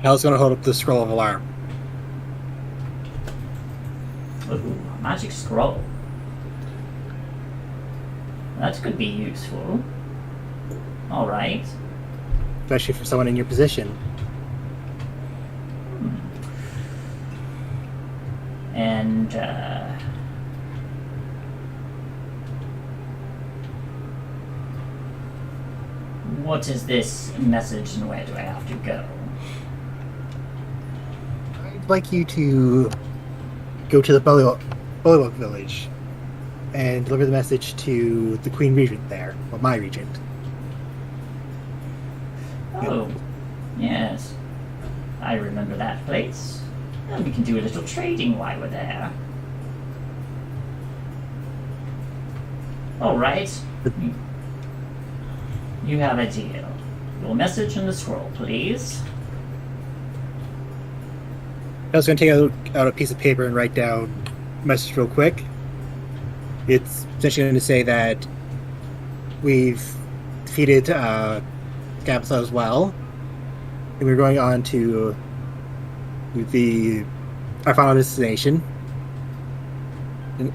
Hal's going to hold up the scroll of alarm. Ooh, a magic scroll. That could be useful. Alright. Especially for someone in your position. And, what is this message and where do I have to go? I'd like you to go to the Bullywug village and deliver the message to the Queen Regent there, or my Regent. Oh, yes. I remember that place. Well, we can do a little trading while we're there. Alright. You have a deal. Your message and the scroll, please. I was going to take out a piece of paper and write down a message real quick. It's essentially going to say that we've defeated Gabsa as well, and we're going on to our final destination. And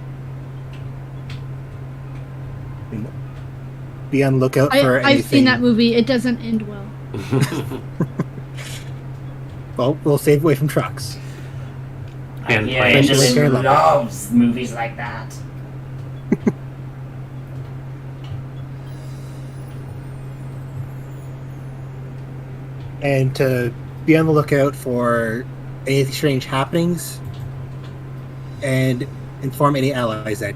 be on the lookout for anything. I've seen that movie. It doesn't end well. Well, we'll save away from trucks. And I hear planes. Angelin loves movies like that. And to be on the lookout for any strange happenings and inform any allies that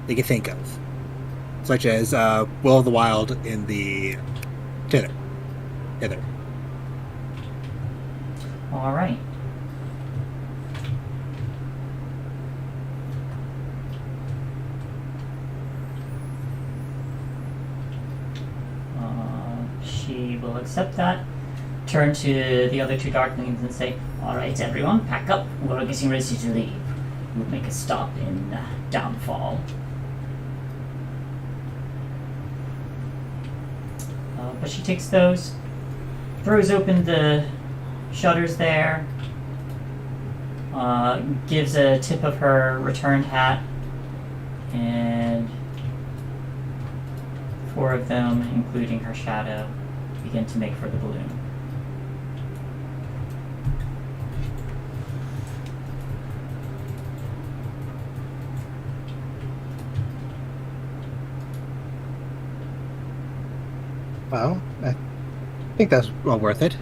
they can think of, such as Will of the Wild in the Hither. Alright. She will accept that. Turn to the other two Darklings and say, alright everyone, pack up. We're getting ready to leave. We'll make a stop in Downfall. But she takes those, throws open the shutters there, gives a tip of her returned hat, and four of them, including her shadow, begin to make for the balloon. Well, I think that's well worth it.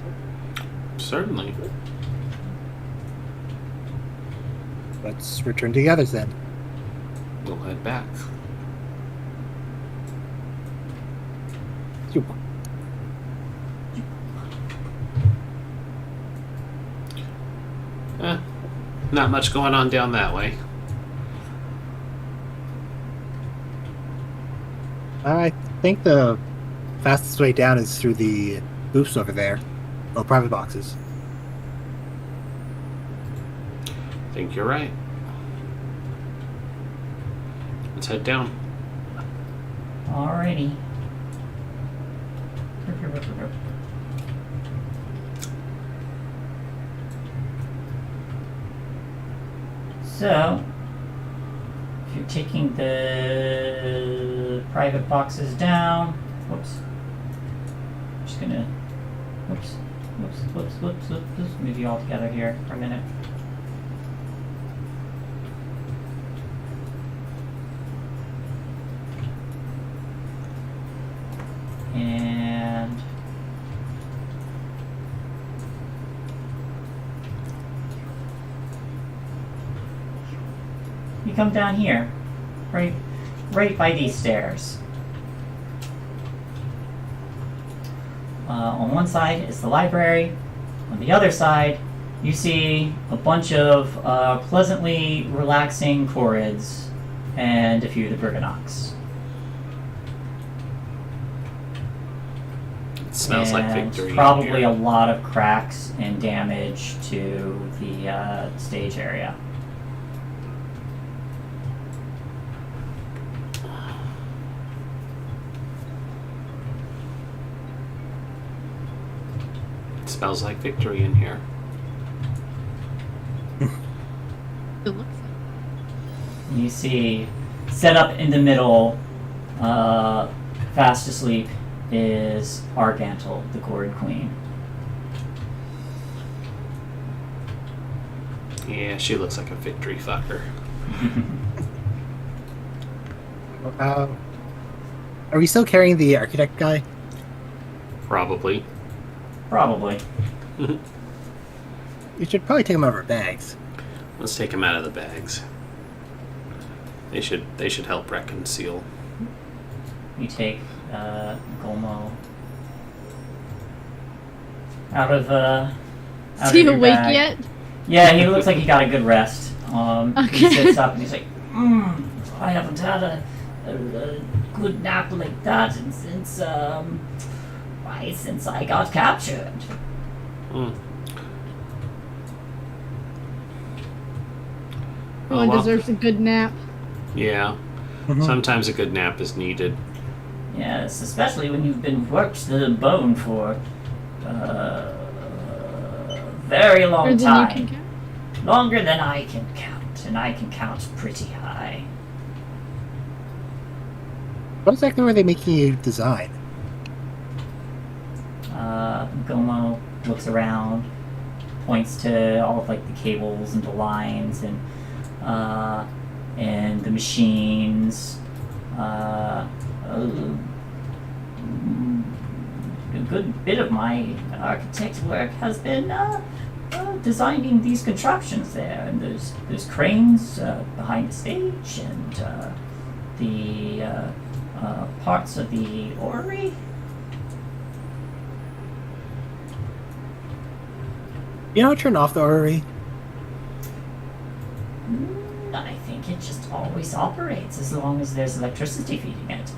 Certainly. Let's return to the others then. We'll head back. Super. Not much going on down that way. I think the fastest way down is through the booths over there, or private boxes. think you're right. Let's head down. Alrighty. So, if you're taking the private boxes down, whoops. I'm just gonna, whoops, move you all together here for a minute. And you come down here, right by these stairs. On one side is the library. On the other side, you see a bunch of pleasantly relaxing Chorids and a few of the Briganox. It smells like victory. Probably a lot of cracks and damage to the stage area. It smells like victory in here. It looks like. You see, set up in the middle, fast asleep, is Argantel, the Gourd Queen. Yeah, she looks like a victory fucker. Are we still carrying the architect guy? Probably. Probably. We should probably take him out of our bags. Let's take him out of the bags. They should help reconcile. You take Golmo out of Is he your awake bag. yet? Yeah, he looks like he got a good rest. Okay. He sits up and he's like, I haven't had a good nap like that since I got captured. Mm. Everyone well. deserves a good nap. Yeah. Mhm. Sometimes a good nap is needed. Yes, especially when you've been worked to the bone for a very long Or then you time. can count. Longer than I can count, and I can count pretty high. What exactly were they making you design? Gomo looks around, points to all of like the cables and the lines and the machines. A good bit of my architect work has been designing these contraptions there, and there's cranes behind the stage, and the parts of the orrery. You know, turn off the orrery. I think it just always operates as long as there's electricity feeding it,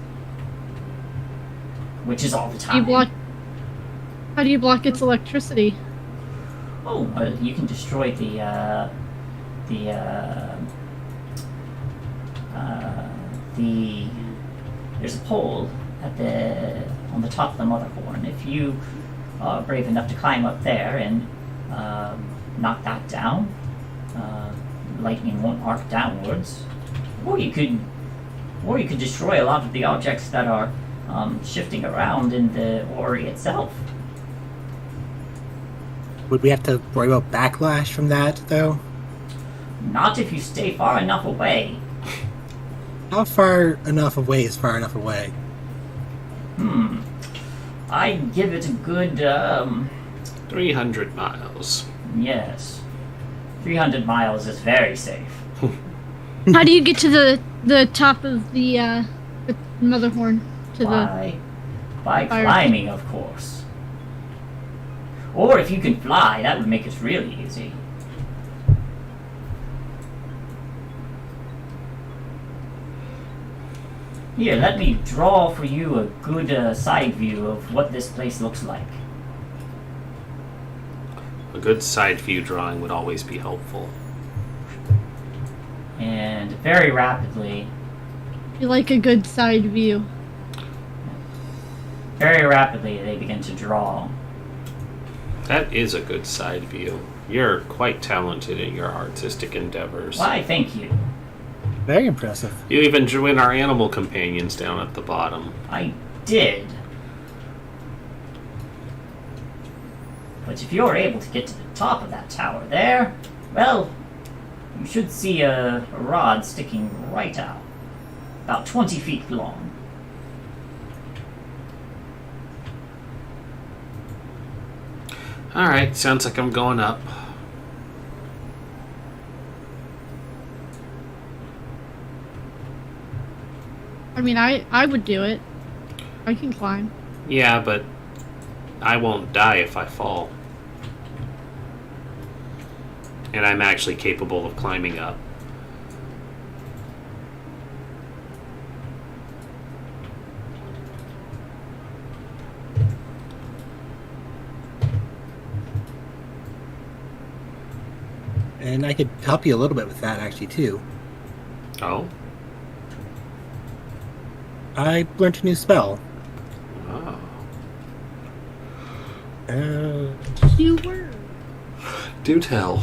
which is all the time. How do you block its electricity? Oh, you can destroy the there's a pole on the top of the mother horn. If you are brave enough to climb up there and knock that down, lightning won't arc downwards. Or you could destroy a lot of the objects that are shifting around in the orrery itself. Would we have to worry about backlash from that, though? Not if you stay far enough away. How far enough away is far enough away? I'd give it a good 300 miles. yes. 300 miles is very safe. How do you get to the top of the mother horn? By fire. climbing, of course. Or if you can fly, that would make it really easy. Here, let me draw for you a good side view of what this place looks like. A good side view drawing would always be helpful. And very rapidly, You like a good side view. they begin to draw. That is a good side view. You're quite talented in your artistic endeavors. Why, thank you. Very impressive. You even drew in our animal companions down at the bottom. I did. But if you're able to get to the top of that tower there, well, you should see a rod sticking right out. About 20 feet long. Alright, sounds like I'm going up. I mean, I would do it. I can climb. Yeah, but I won't die if I fall. And I'm actually capable of climbing up. And I could help you a little bit with that, actually, too. Oh? I learned a new spell. Oh. You were. Do tell.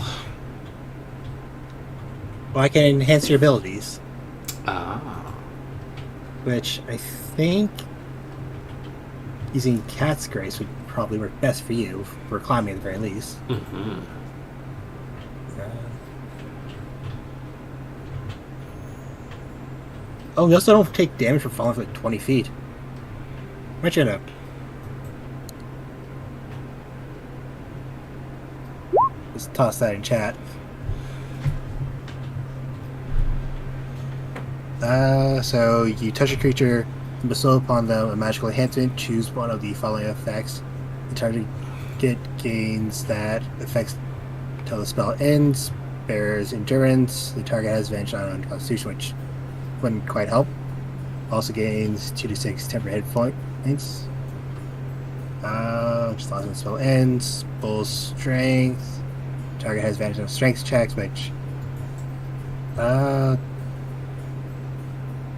Well, I can enhance your abilities, Ah. which I think using Cat's Grace would probably work best for you, for climbing at the very least. Mm-hmm. Oh, you also don't take damage from falling for like 20 feet. Much it up. Just toss that in chat. So you touch a creature, bestow upon them a magical enhancement, choose one of the following effects. The target gains that effects until the spell ends, bears endurance, the target has advantage on constitution, which wouldn't quite help. Also gains 2d6 temporary hit points. Just as the spell ends, full strength. Target has advantage on strength checks, which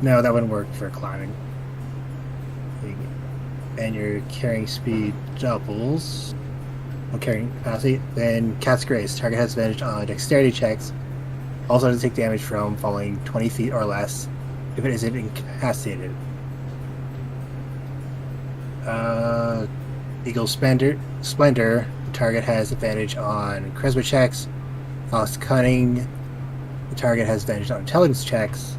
no, that wouldn't work for climbing. And your carrying speed doubles. Well, carrying capacity. Then Cat's Grace. Target has advantage on dexterity checks. Also doesn't take damage from falling 20 feet or less if it isn't incapacitated. Eagle Splendor. The target has advantage on charisma checks. Fox Cunning. The target has advantage on intelligence checks.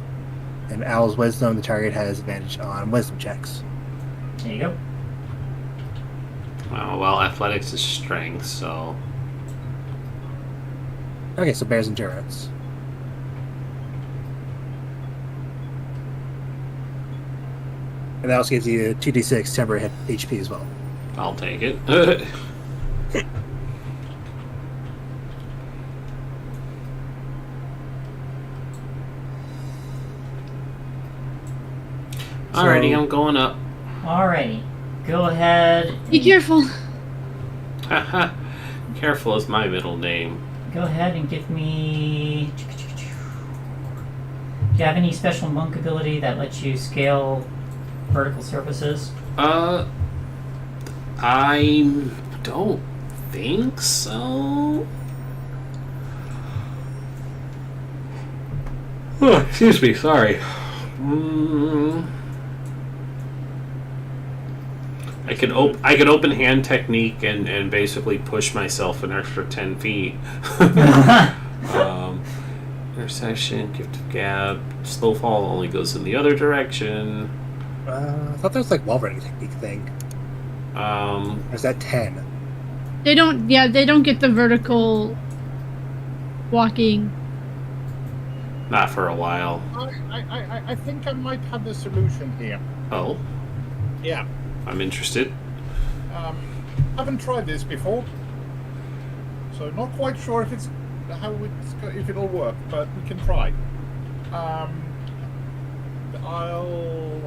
And Owl's Wisdom. The target has advantage on wisdom checks. There you go. Well, athletics is strength, so... Okay, so Bear's Endurance. And that also gives you 2d6 temporary HP as well. I'll take it. Alrighty, I'm going up. Alrighty. Go ahead. Be careful. Haha. Careful is my middle name. Go ahead and give me... Do you have any special monk ability that lets you scale vertical surfaces? I don't think so. Oh, excuse me, sorry. I could open hand technique and basically push myself an extra 10 feet. Intercession, gift of gab, slow fall only goes in the other direction. I thought there was like wall running technique thing. Or is that 10? They don't get the vertical walking. Not for a while. I think I might have the solution here. Oh, Yeah. I'm interested. Haven't tried this before, so not quite sure if if it'll work, but we can try. I'll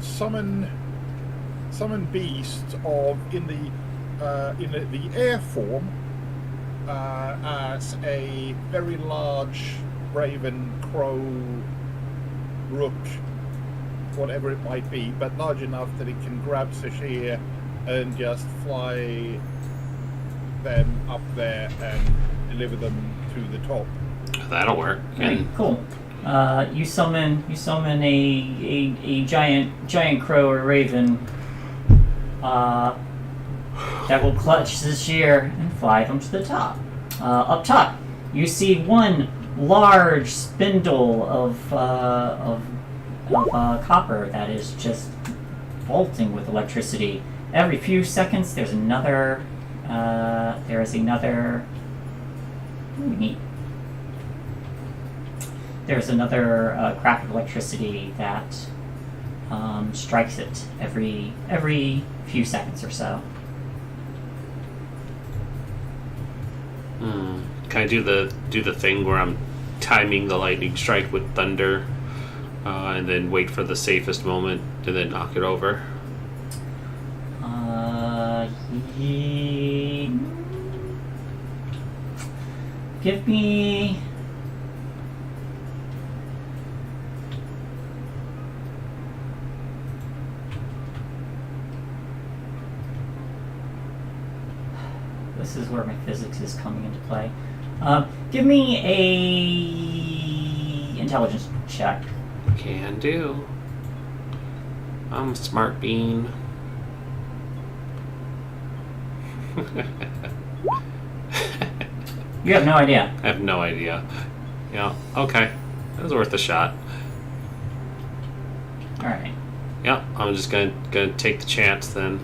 summon beasts in the air form as a very large raven, crow, rook, whatever it might be, but large enough that it can grab Sashir and just fly them up there and deliver them to the top. That'll work. Right, cool. You summon a giant crow or raven that will clutch this year and fly them to the top. Up top, you see one large spindle of copper that is just vaulting with electricity. Every few seconds, there's another. There is another. Ooh, neat. There's another crack of electricity that strikes it every few seconds or so. Can I do the thing where I'm timing the lightning strike with thunder, and then wait for the safest moment and then knock it over? Give me. This is where my physics is coming into play. Give me a intelligence check. Can do. I'm a smart bean. You have no idea. I have no idea. Yeah, okay. That was worth a shot. Alright. Yeah, I'm just gonna take the chance then.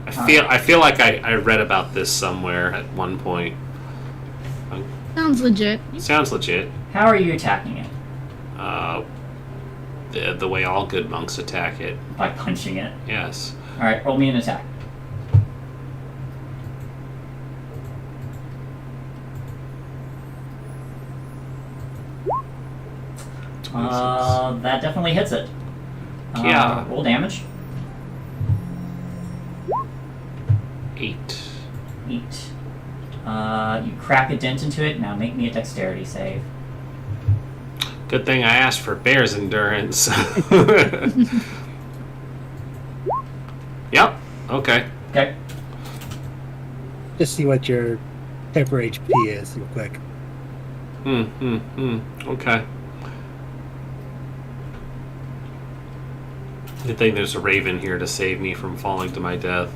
I feel like I read about this somewhere at one point. Sounds legit. Sounds legit. How are you attacking it? The way all good monks attack it. By punching it. Yes. Alright, roll me an attack. That definitely hits it. Yeah. Roll damage. 8. 8. You crack a dent into it. Now make me a dexterity save. Good thing I asked for bear's endurance. Yep. Okay. Okay. Just see what your temporary HP is real quick. Okay. Good thing there's a raven here to save me from falling to my death.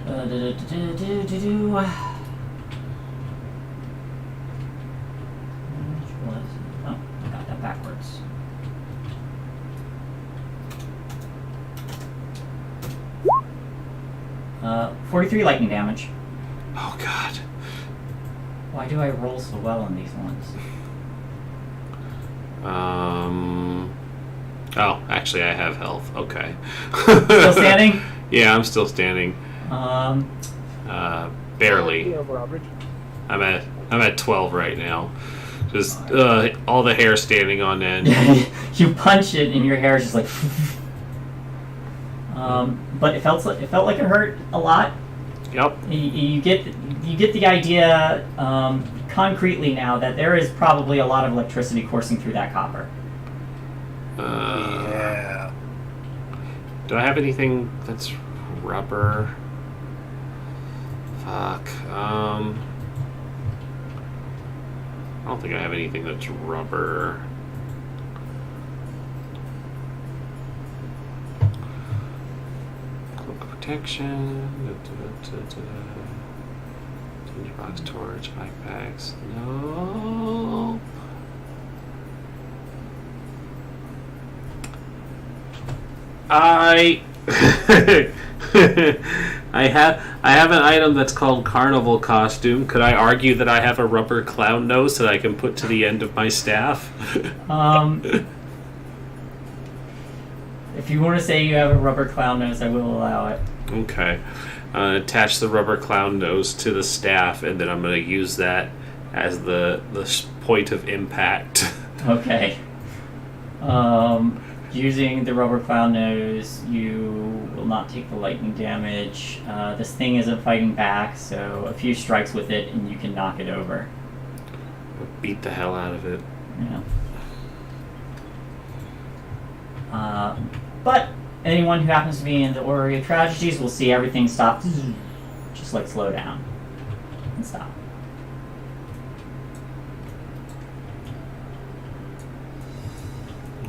Oh, I got that backwards. Uh, 43 lightning damage. Oh God. Why do I roll so well on these ones? Oh, actually, I have health. Okay. Still standing? Yeah, I'm still standing. Barely. Over average. I'm at 12 right now. Just all the hair standing on end. You punch it, and your hair is just like. But it felt like it hurt a lot. Yep. You get the idea concretely now that there is probably a lot of electricity coursing through that copper. Yeah. Do I have anything that's rubber? Fuck. I don't think I have anything that's rubber. Cloak protection. Tinderbox torch, backpacks. No. I have an item that's called Carnival Costume. Could I argue that I have a rubber clown nose that I can put to the end of my staff? If you want to say you have a rubber clown nose, I will allow it. Okay. Attach the rubber clown nose to the staff, and then I'm going to use that as the point of impact. Okay. Using the rubber clown nose, you will not take the lightning damage. This thing isn't fighting back, so a few strikes with it and you can knock it over. Beat the hell out of it. Yeah. But anyone who happens to be in the Orrery of Tragedies will see everything stop, just like slow down and stop.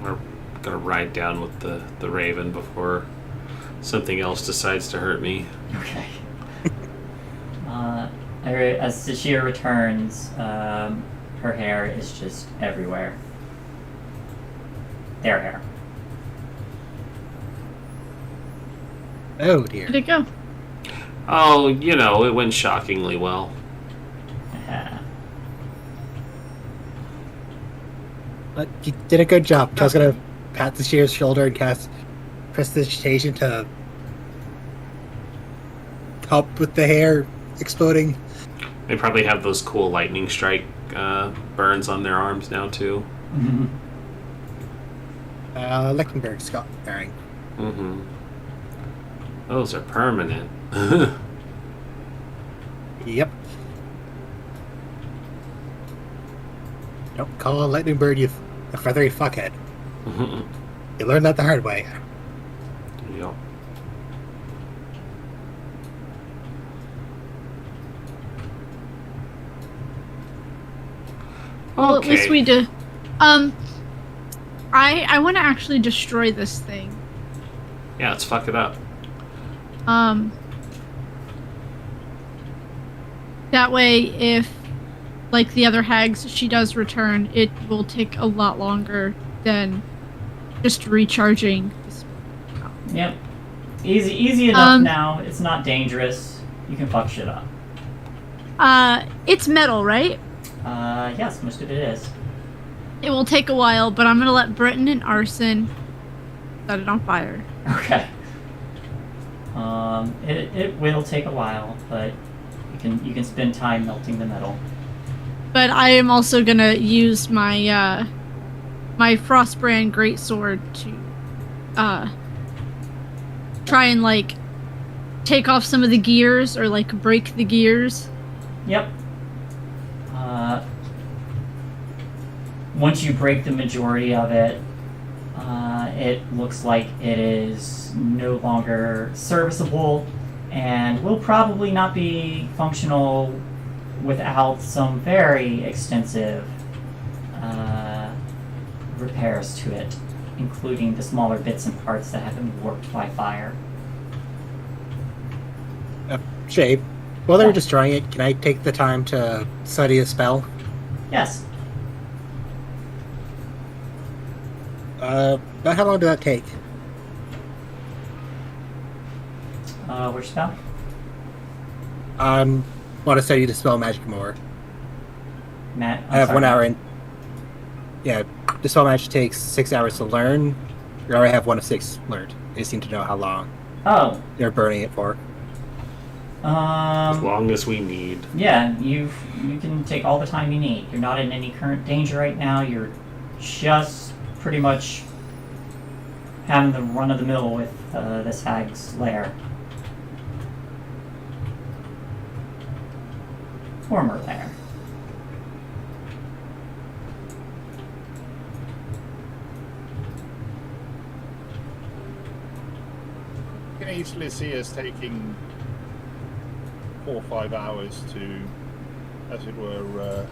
We're gonna ride down with the Raven before something else decides to hurt me. Okay. As Sashir returns, her hair is just everywhere. Their hair. Oh dear. Where'd it go? Oh, it went shockingly well. But you did a good job. I was gonna pat the Shear's shoulder and cast prestidigitation to help with the hair exploding. They probably have those cool lightning strike burns on their arms now too. Mm-hmm. Lechtenberg Scott wearing. Mm-hmm. Those are permanent. Yep. Don't call a lightning bird a feathery fuckhead. You learned that the hard way. Yep. Well, at Okay. least we did. I want to actually destroy this thing. Yeah, let's fuck it up. That way, if, like the other hags, she does return, it will take a lot longer than just recharging. Yep. Easy enough now. It's not dangerous. You can fuck shit up. It's metal, right? Yes, most of it is. It will take a while, but I'm gonna let Breton and Arson set it on fire. Okay. It will take a while, but you can spend time melting the metal. But I am also gonna use my my Frostbrand greatsword to try and like take off some of the gears or like break the gears. Yep. Once you break the majority of it, it looks like it is no longer serviceable and will probably not be functional without some very extensive repairs to it, including the smaller bits and parts that have been warped by fire. Shade, while they were destroying it, can I take the time to study a spell? Yes. About how long did that take? Which spell? Want to study the spell Magic more. Matt, I have 1 hour in. Yeah, the spell Magic takes 6 hours to learn. You already have 1 of 6 learned. They seem to know how long Oh. they're burning it for. As long as we need. Yeah, you can take all the time you need. You're not in any current danger right now. You're just pretty much having the run of the mill with this hag's lair. Former lair. You can easily see us taking 4 or 5 hours to, as it were,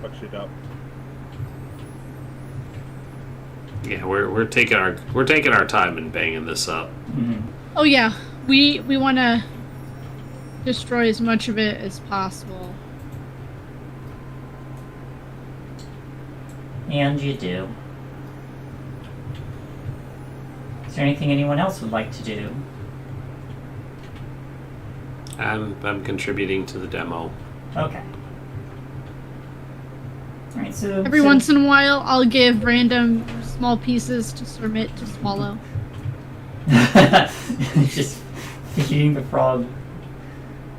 touch it up. Yeah, we're taking our time and banging this up. Mm-hmm. Oh yeah, we want to destroy as much of it as possible. And you do. Is there anything anyone else would like to do? I'm contributing to the demo. Okay. Alright, so... Every once in a while, I'll give random small pieces to Sermit to swallow. Just feeding the frog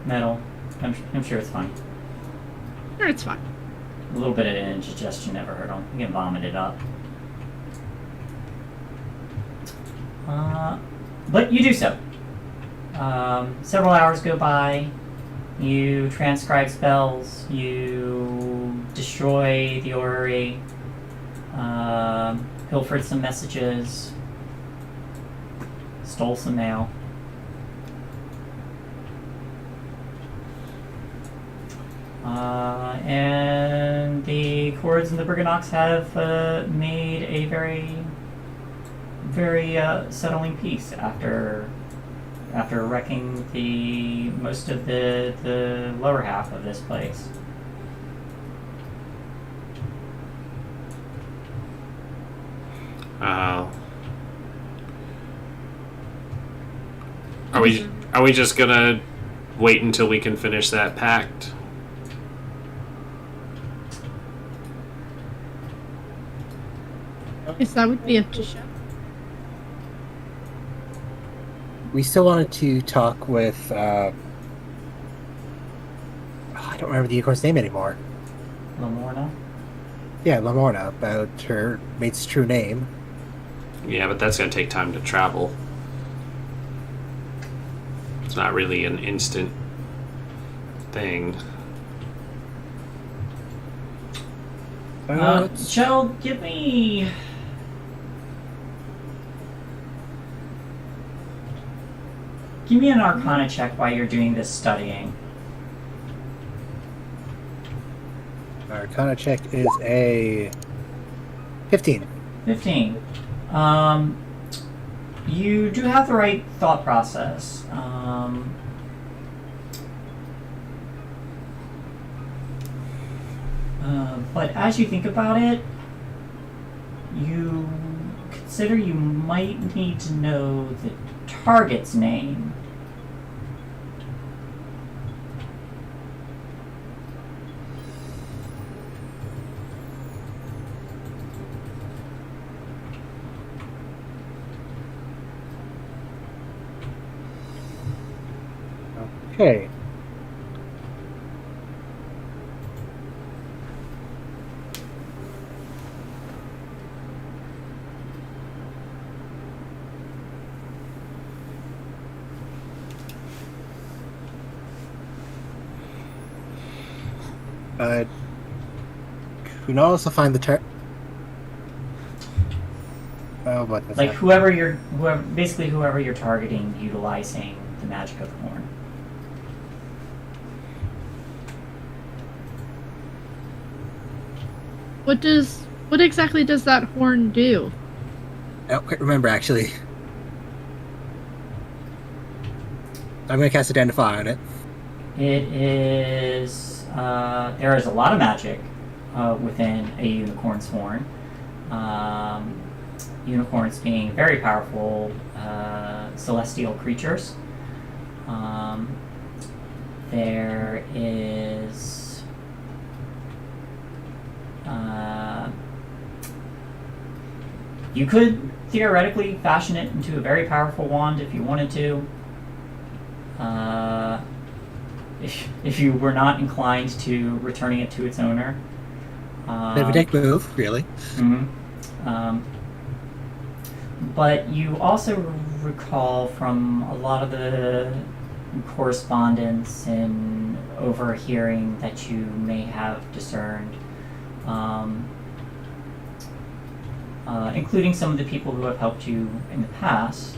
metal. I'm sure it's fine. Sure, it's fine. A little bit of indigestion never hurt him. You can vomit it up. But you do so. Several hours go by. You transcribe spells. You destroy the orrery. Pilfered some messages. Stole some mail. And the Chords and the Brigannox have made a very, very settling peace after wrecking the most of the lower half of this place. Are we just gonna wait until we can finish that pact? Yes, that would be up to Shep. We still wanted to talk with. I don't remember the unicorn's name anymore. Lamorna? Yeah, Lamorna, about her mate's true name. Yeah, but that's gonna take time to travel. It's not really an instant thing. Shell, give me... Give me an Arcana check while you're doing this studying. Arcana check is a 15. 15. You do have the right thought process. But as you think about it, you consider you might need to know the target's name. Okay. We can also find the Oh, what? Like whoever you're targeting, utilizing the magic of the horn. What exactly does that horn do? I don't quite remember, actually. I'm going to cast Identify on it. It is... there is a lot of magic within a unicorn's horn. Unicorns being very powerful celestial creatures. There is... you could theoretically fashion it into a very powerful wand if you wanted to. If you were not inclined to returning it to its owner. Never dick move, really. Mm-hmm. But you also recall from a lot of the correspondence and overhearing that you may have discerned, including some of the people who have helped you in the past,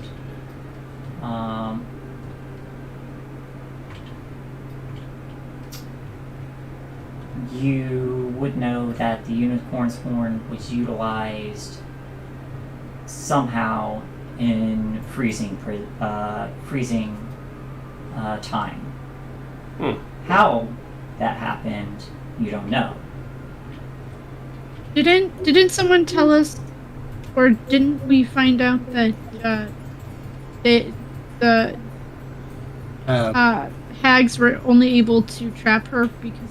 you would know that the unicorn's horn was utilized somehow in freezing time. How that happened, you don't know. Didn't someone tell us, or didn't we find out that the hags were only able to trap her because of...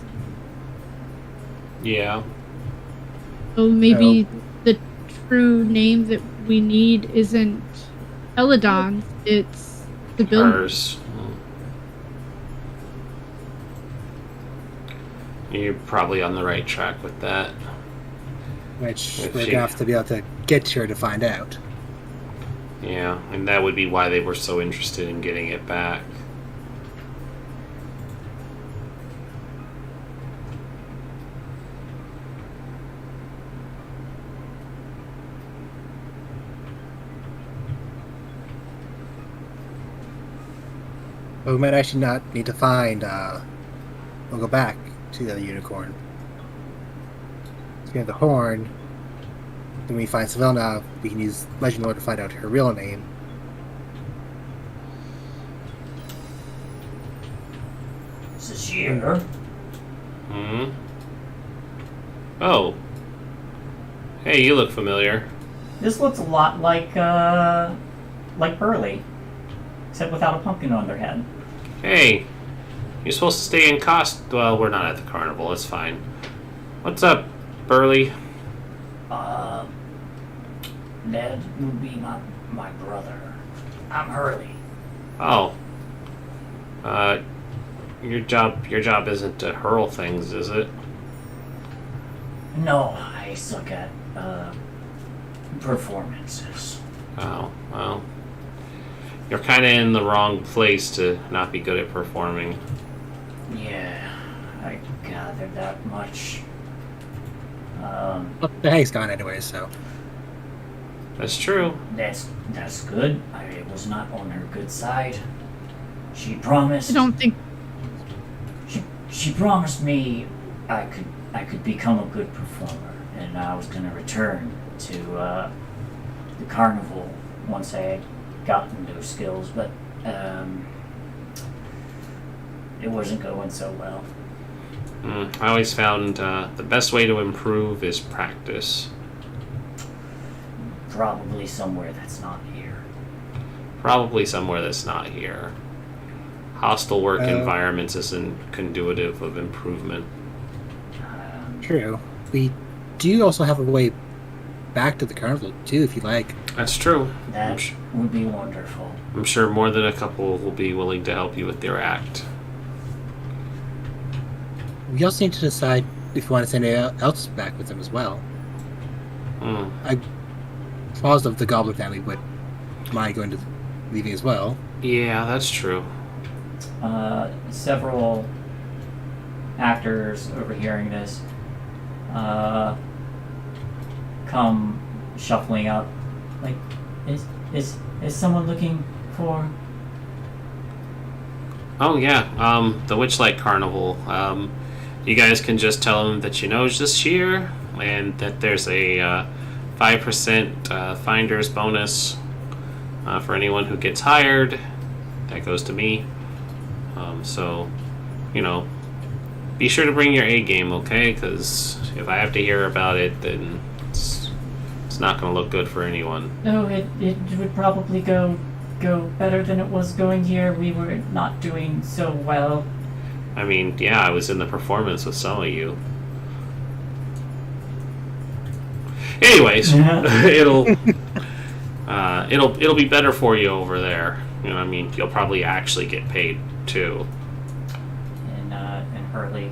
Yeah. So maybe the true name that we need isn't Eladon, it's the building. Hers. You're probably on the right track with that. Which we're going to have to be able to get to her to find out. Yeah, and that would be why they were so interested in getting it back. But we might actually not need to find. We'll go back to the unicorn. So we have the horn. Then we find Sylvana. We can use Legend Lore to find out her real name. Sashir. Hmm. Oh. Hey, you look familiar. This looks a lot like Burley, except without a pumpkin on their head. Hey, you're supposed to stay in Well, we're not at the carnival. It's fine. What's up, Burley? Ned would be my brother. I'm Hurley. Oh. Your job isn't to hurl things, is it? No, I suck at performances. Oh, well. You're kind of in the wrong place to not be good at performing. Yeah, I gathered that much. Well, the hag's gone anyway, so. That's true. That's good. I was not on her good side. She promised. I don't think. She promised me I could become a good performer, and I was going to return to the carnival once I had gotten those skills, but it wasn't going so well. I always found the best way to improve is practice. Probably somewhere that's not here. Probably somewhere that's not here. Hostile work environments isn't conducive of improvement. True. We do also have a way back to the carnival, too, if you like. That's true. That would be wonderful. I'm sure more than a couple will be willing to help you with their act. We also need to decide if we want to send anyone else back with them as well. I'm positive the Goblin family would mind going to leaving as well. Yeah, that's true. Several actors overhearing this come shuffling up. Like, is someone looking for? Oh yeah, the Witchlight Carnival. You guys can just tell them that you know this year, and that there's a 5% finder's bonus for anyone who gets hired. That goes to me. So, be sure to bring your A game, okay? Because if I have to hear about it, then it's not going to look good for anyone. No, it would probably go better than it was going here. We were not doing so well. I mean, yeah, I was in the performance with some of you. Anyways, it'll be better for you over there. I mean, you'll probably actually get paid too. And Hurley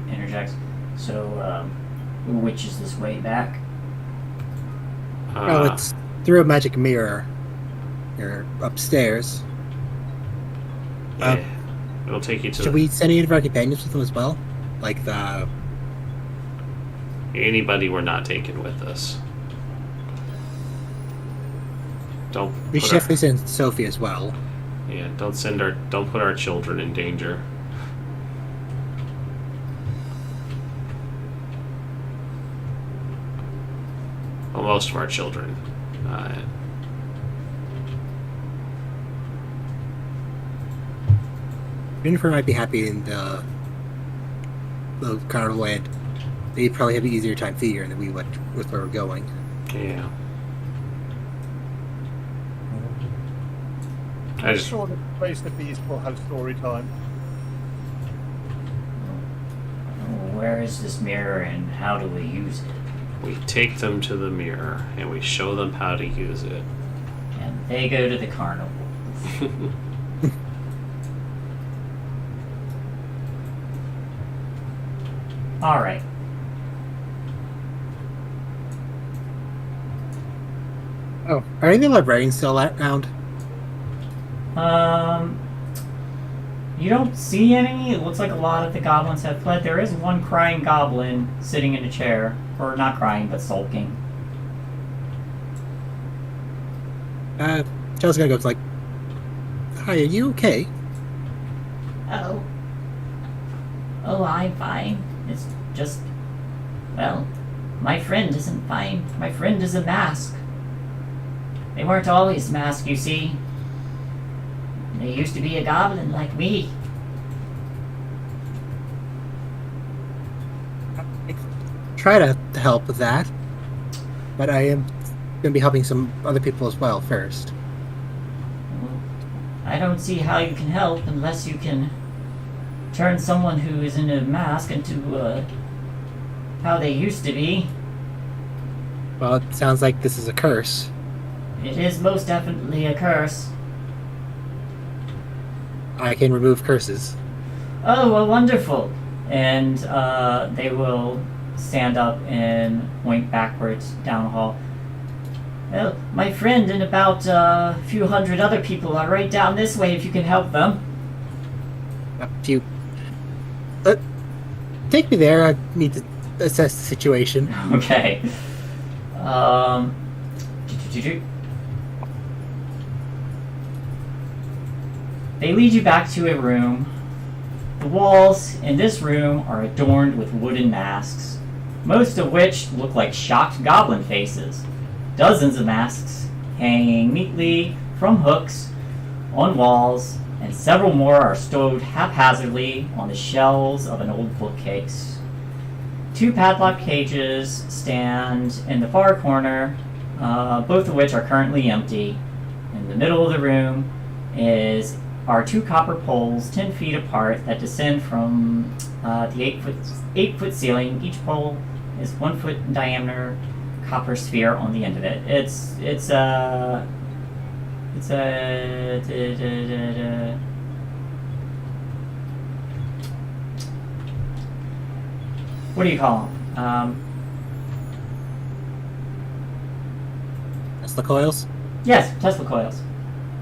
interjects. So, which is this way back? Well, it's through a magic mirror. You're upstairs. Yeah, it'll take you to. Should we send any of our companions with them as well? Like the. Anybody we're not taking with us. We should definitely send Sophie as well. Yeah, don't put our children in danger. Well, most of our children. Jennifer might be happy in the carnival, and they'd probably have an easier time figuring than we would with where we're going. Yeah. I'm sure the place to be will have story time. Where is this mirror and how do we use it? We take them to the mirror and we show them how to use it. And they go to the carnival. Alright. Oh, are any of the librarians still around? Um, you don't see any. It looks like a lot of the goblins have fled. There is one crying goblin sitting in a chair, or not crying, but sulking. Chell's gonna go to like, hi, are you okay? Oh. Oh, I'm fine. It's just, well, my friend isn't fine. My friend is a mask. They weren't always masked, you see. They used to be a goblin like me. Try to help with that, but I am gonna be helping some other people as well first. I don't see how you can help unless you can turn someone who is in a mask into how they used to be. Well, it sounds like this is a curse. It is most definitely a curse. I can remove curses. Oh, well, wonderful. And they will stand up and point backwards down the hall. Well, my friend and about a few hundred other people are right down this way if you can help them. If you take me there, I need to assess the situation. Okay. They lead you back to a room. The walls in this room are adorned with wooden masks, most of which look like shocked goblin faces. Dozens of masks hanging neatly from hooks on walls, and several more are stowed haphazardly on the shelves of an old bookcase. 2 padlocked cages stand in the far corner, both of which are currently empty. In the middle of the room are 2 copper poles 10 feet apart that descend from the 8-foot ceiling. Each pole is 1 foot in diameter, copper sphere on the end of it. What do you call them? Tesla coils? Yes, Tesla coils.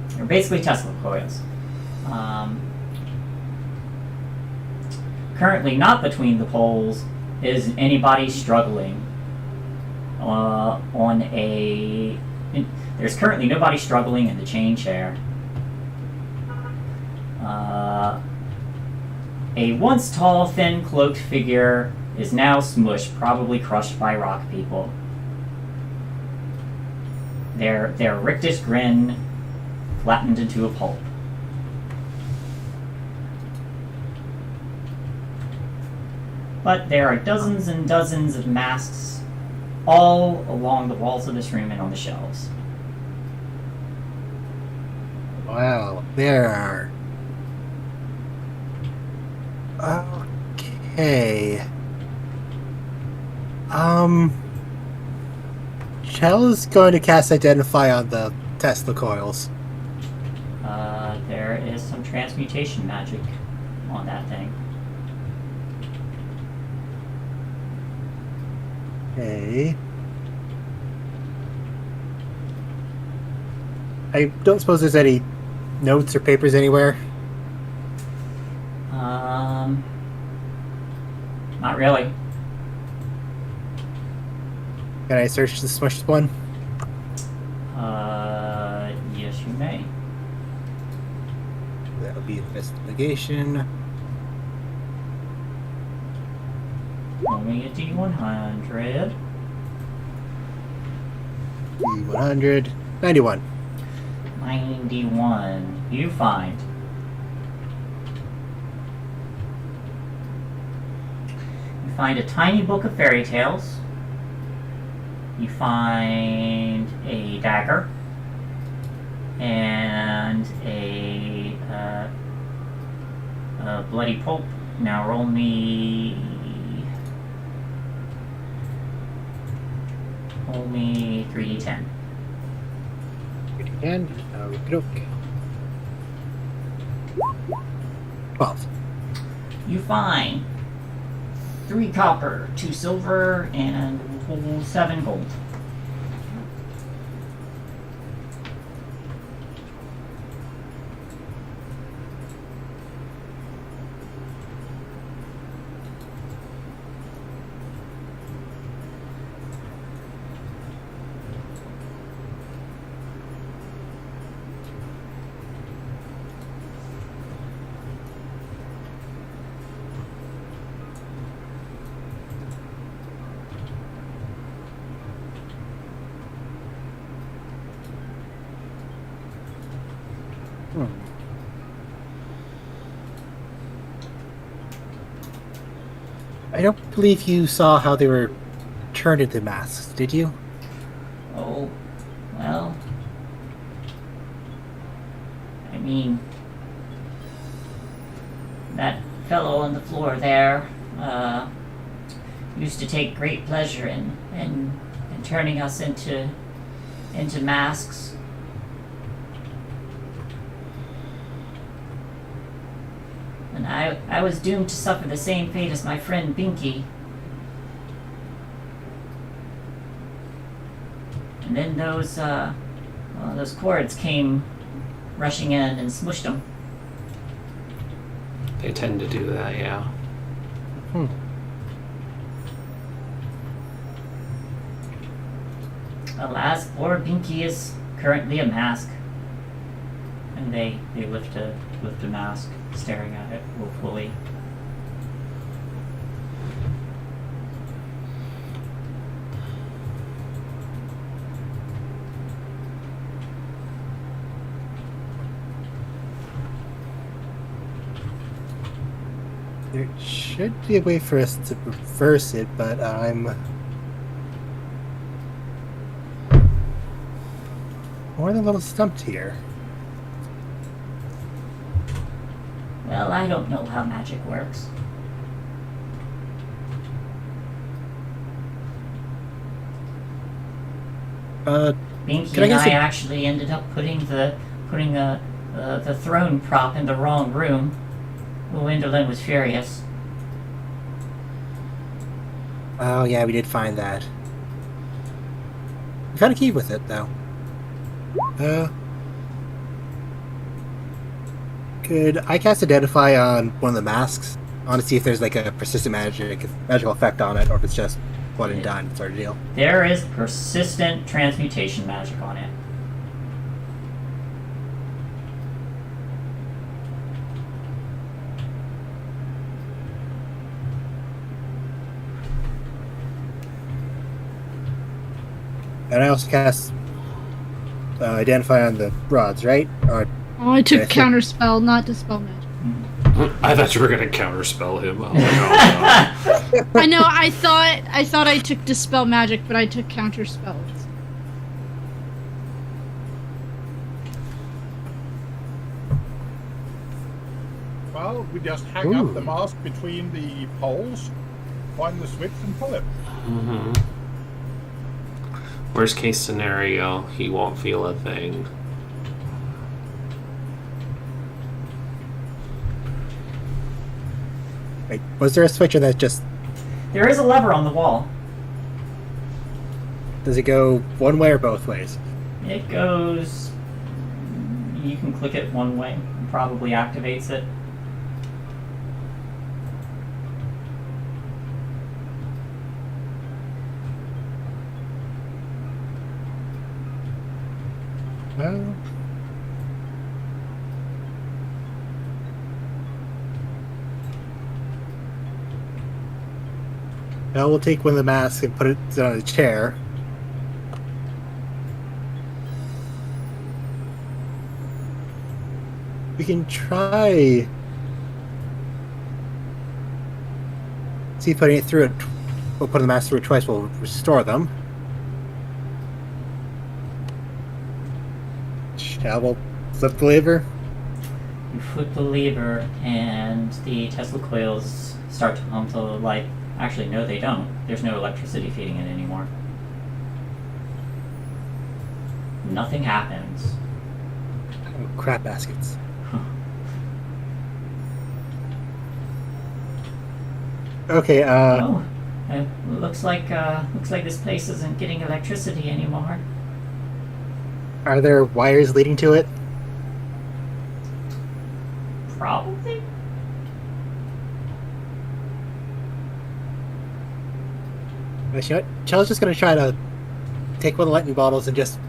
They're basically Tesla coils. Currently not between the poles is anybody struggling there's currently nobody struggling in the chain chair. A once tall, thin, cloaked figure is now smushed, probably crushed by rock people. Their rictus grin flattened into a pulp. But there are dozens and dozens of masks all along the walls of this room and on the shelves. Wow, there are. Okay. Shell is going to cast Identify on the Tesla coils. There is some transmutation magic on that thing. Okay. I don't suppose there's any notes or papers anywhere. Not really. Can I search the smushed one? Yes, you may. That'll be investigation. Only a D100. D100. 91. 91. You find. You find a tiny book of fairy tales. You find a dagger. And a bloody pulp. Now roll me 3d10. And okey-doke. 12. You find 3 copper, 2 silver, and 7 gold. I don't believe you saw how they were turned into masks, did you? Oh, well. I mean, that fellow on the floor there used to take great pleasure in turning us into masks. And I was doomed to suffer the same fate as my friend Binky. And then those cords came rushing in and smushed them. They tend to do that, yeah. Alas, poor Binky is currently a mask. And they lift a mask, staring at it woefully. There should be a way for us to reverse it, but I'm more than a little stumped here. Well, I don't know how magic works. Binky Can I and guess I it- actually ended up putting the throne prop in the wrong room. Gwendolyn was furious. Oh yeah, we did find that. We found a key with it, though. Could I cast Identify on one of the masks? I want to see if there's like a persistent magical effect on it, or if it's just one and done sort of deal. There is persistent transmutation magic on it. And I also cast Identify on the rods, right? Or Oh, I took Yeah, I think- counterspell, not dispel magic. I thought you were going to counterspell him. Oh, no. I know. I thought I took dispel magic, but I took counterspell. Well, we just hang up the Ooh. mask between the poles, find the switch and pull it. Mm-hmm. Worst case scenario, he won't feel a thing. wait, was there a switch, or that just There is a lever on the wall. does it go one way or both ways? It goes. You can click it one way. It probably activates it. Well, well, we'll take one of the masks and put it on a chair. We can try. See, putting it through it. We'll put the mask through it twice. We'll restore them. Shall we flip the lever? You flip the lever, and the Tesla coils start to hum to life. Actually, no, they don't. There's no electricity feeding it anymore. Nothing happens. Oh, crap baskets. Okay, Oh, it looks like this place isn't getting electricity anymore. are there wires leading to it? Probably. You know what? Chel's just gonna try to take one of the lightning bottles and just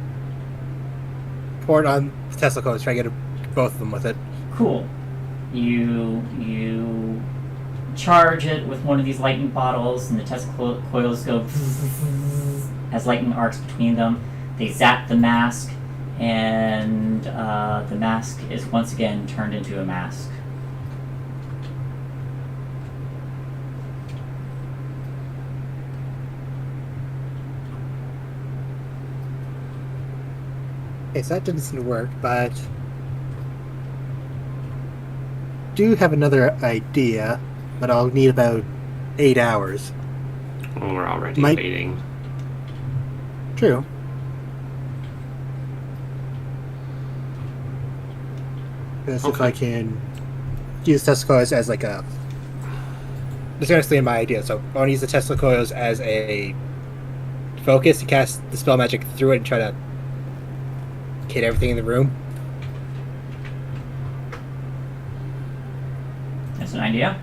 pour it on the Tesla coils, try to get both of them with it. Cool. You charge it with one of these lightning bottles, and the Tesla coils go as lightning arcs between them. They zap the mask, and the mask is once again turned into a mask. Okay, so that didn't seem to work, but do have another idea, but I'll need about 8 hours. Well, we're already Might- waiting. True. Because if Okay. I can use Tesla coils as like a... This is honestly my idea, so I want to use the Tesla coils as a focus to cast the spell magic through it and try to hit everything in the room. That's an idea.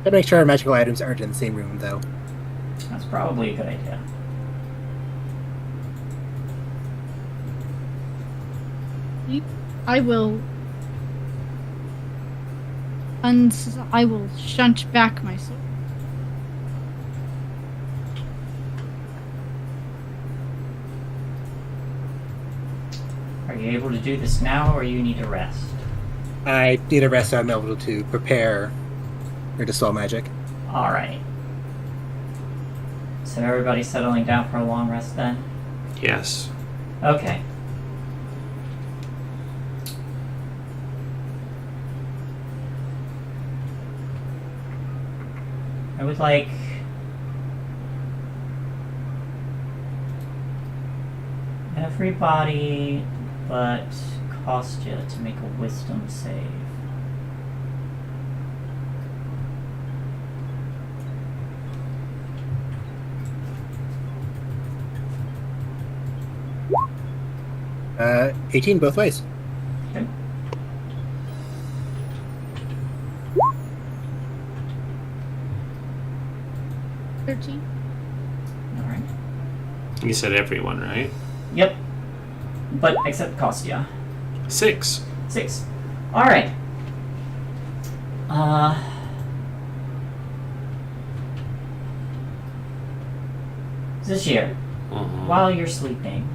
Gotta make sure our magical items aren't in the same room, though. That's probably a good idea. I will. And I will shunt back my sword. Are you able to do this now, or you need a rest? I need a rest so I'm able to prepare or dispel magic. Alright. So everybody's settling down for a long rest then? Yes. Okay. I would like everybody but Kostya to make a wisdom save. Uh, 18 both ways. Okay. $13. Alright. You said everyone, right? Yep. But except Kostya. 6. 6. Alright. This year, Mhm. while you're sleeping,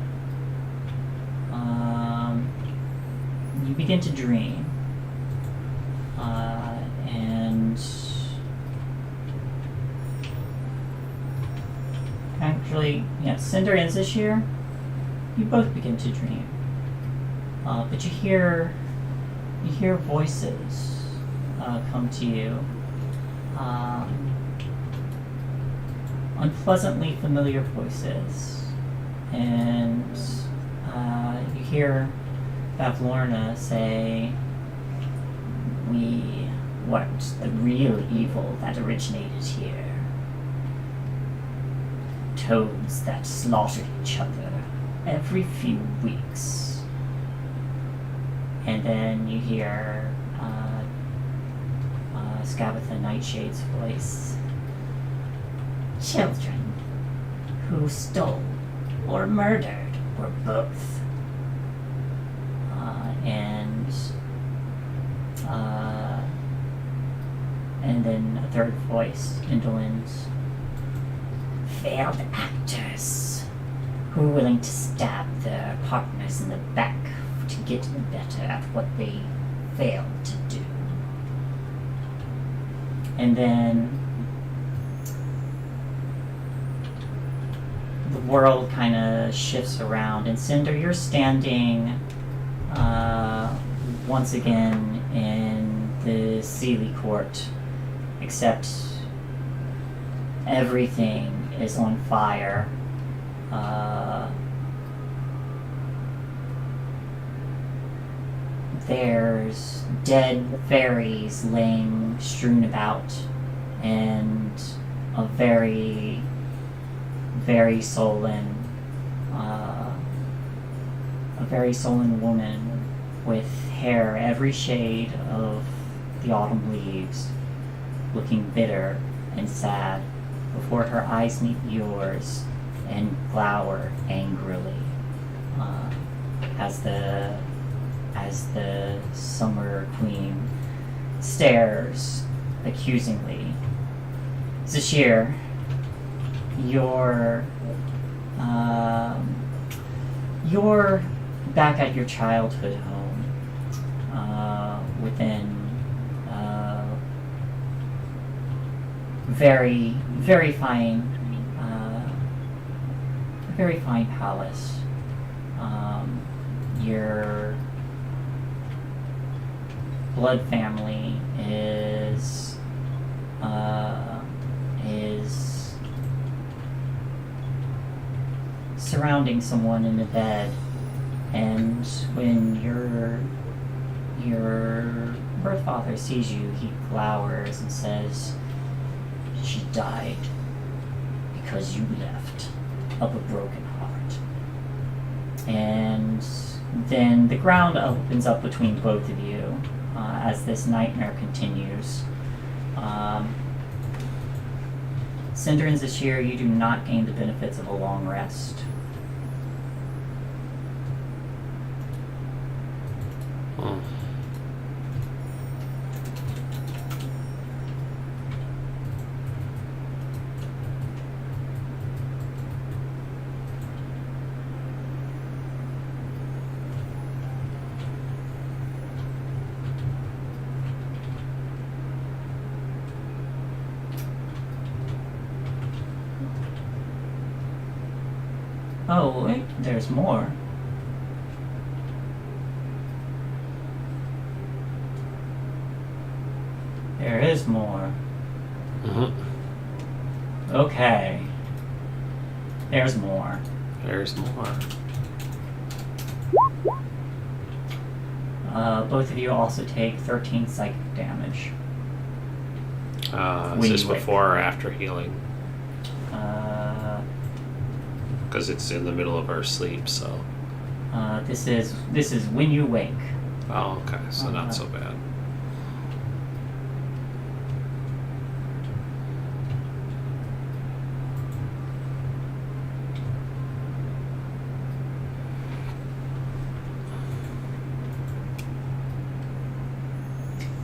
you begin to dream. And actually, yeah, Cinder and Zishir, you both begin to dream. But you hear voices come to you. Unpleasantly familiar voices. And you hear Bavlorna say, "We weren't the real evil that originated here. Toads that slaughtered each other every few weeks." And then you hear Scabatha Nightshade's voice. "Children who stole or murdered or both." And then a third voice, Indolins. "Failed actors who were willing to stab their partners in the back to get better at what they failed to do." And then the world kind of shifts around, and Cinder, you're standing once again in the Sealy Court, except everything is on fire. There's dead fairies laying strewn about, and a very, very sullen, woman with hair every shade of the autumn leaves, looking bitter and sad before her eyes meet yours and glower angrily as the Summer Queen stares accusingly Zashir, you're back at your childhood home, within very, very fine palace. Your blood family is surrounding someone in the bed, and when your birth father sees you, he glowers and says, "She died because you left of a broken heart." And then the ground opens up between both of you as this nightmare continues. Cinder and Zashir, you do not gain the benefits of a long rest. Hmm. Oh, wait, there's more. There is more. Mm-hmm. Okay. There's more. There's more. Both of you also take 13 psychic damage. Is When this you wake. before or after healing? Uh, Because it's in the middle of our sleep, so. this is when you wake. Oh, okay, so not so bad.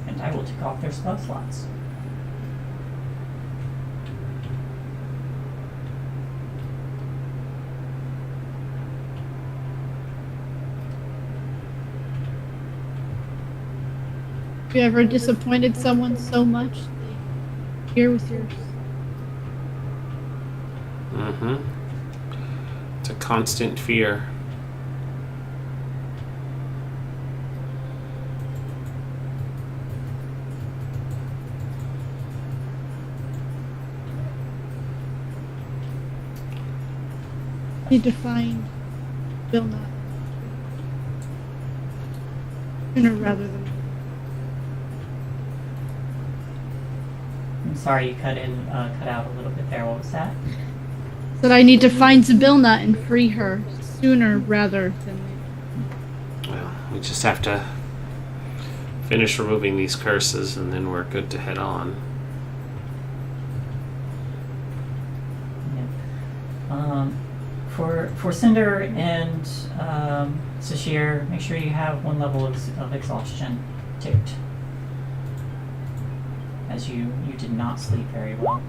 And I will take off their spell slots. Have you ever disappointed someone so much they hear with yours? Mm-hmm. It's a constant fear. Need to find Bill Knot sooner rather than later. I'm sorry, you cut out a little bit there. What was that? That I need to find Zabilna and free her sooner rather than later. Well, we just have to finish removing these curses and then we're good to head on. Yeah. For Cinder and Sashir, make sure you have one level of exhaustion ticked, as you did not sleep very well.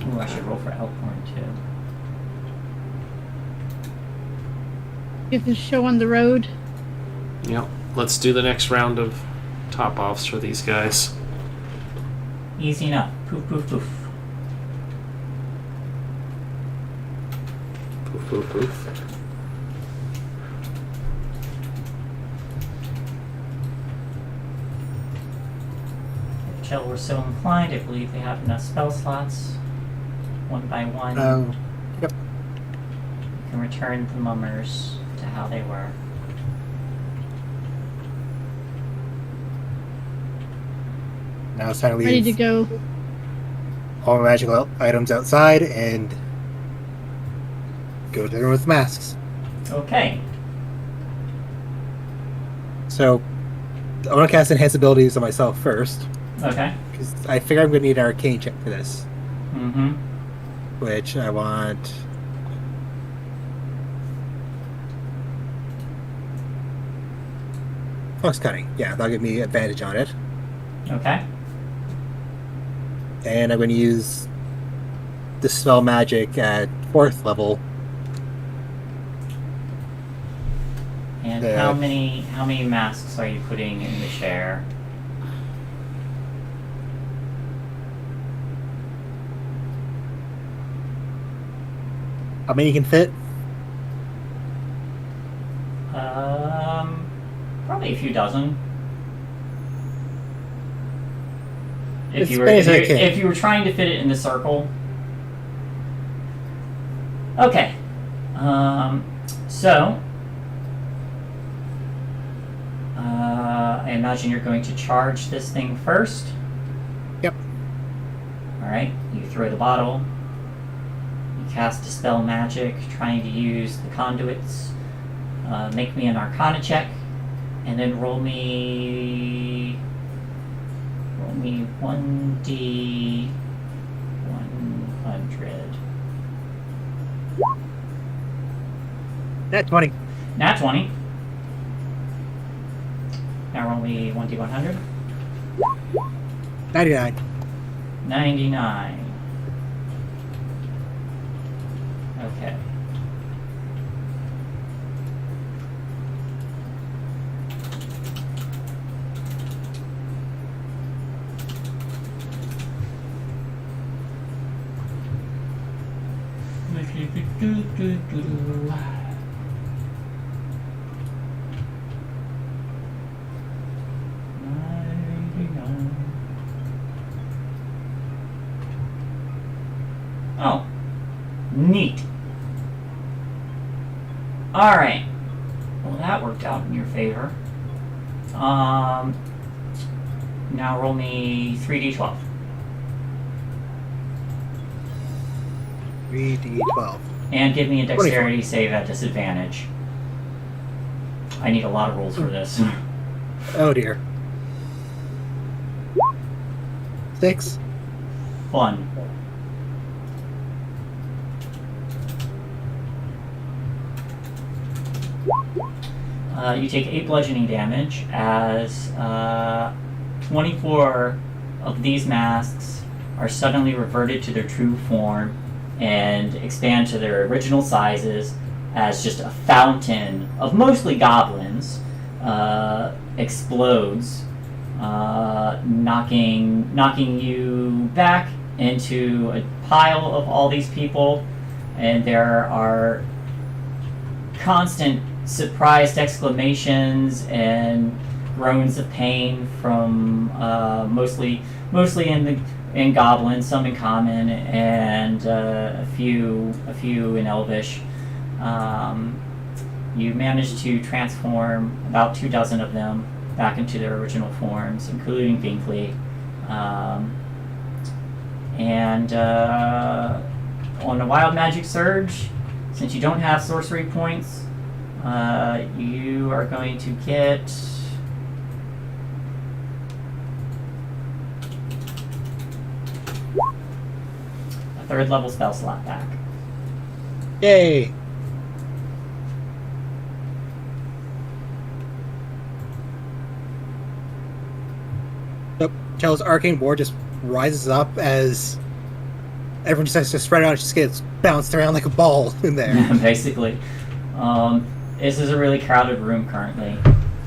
Ooh, I should roll for Elkhorn too. Get this show on the road. Yep. Let's do the next round of top offs for these guys. Easy enough. Poof, poof, poof. Poof, poof, poof. If Chell were so inclined, I believe they have enough spell slots. One by one, Yep. you can return the mummers to how they were. Now it's time to Ready to leave go. all my magical items outside and go to the room with masks. Okay. So, I want to cast Enhance abilities on myself first, Okay. because I figure I'm going to need an arcane check for this. Mm-hmm. Which I want... Fox cutting. Yeah, that'll give me advantage on it. Okay. And I'm going to use Dispel Magic at 4th level. And The- how many masks are you putting in the chair? How many can fit? Probably a few dozen. As many as I can. If you were trying to fit it in the circle. Okay. So I imagine you're going to charge this thing first. Yep. Alright, you throw the bottle. You cast Dispel Magic, trying to use the conduits. Make me an Arcana check, and then roll me 1d 100. That's 20. Nat 20. Now roll me 1d 100. 99. 99. Okay. Oh, neat. All right. Well, that worked out in your favor. Now roll me 3d12. 3d12. And give me a dexterity save at disadvantage. I need a lot of rolls for this. Oh dear. 6. Fun. You take 8 bludgeoning damage as 24 of these masks are suddenly reverted to their true form and expand to their original sizes as just a fountain of mostly goblins explodes, knocking you back into a pile of all these people, and there are constant surprised exclamations and groans of pain from mostly in Goblin, some in Common, and a few in Elvish. You managed to transform about 24 of them back into their original forms, including Binkley. And on a Wild Magic Surge, since you don't have sorcery points, you are going to get a 3rd level spell slot back. Yay! Nope. Chell's arcane ward just rises up as everyone just has to spread out and just gets bounced around like a ball in there. Basically. This is a really crowded room currently,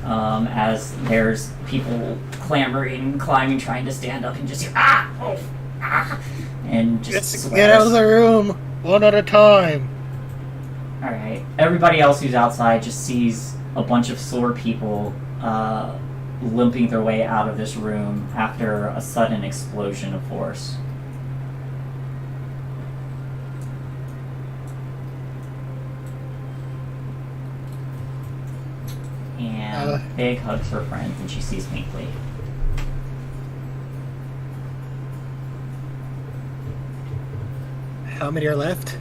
as there's people clamoring, climbing, trying to stand up and just hear, and just Get out of the room, one at a time. Alright, everybody else who's outside just sees a bunch of sore people limping their way out of this room after a sudden explosion of force. And Big hugs her friends and she sees Minkley. How many are left?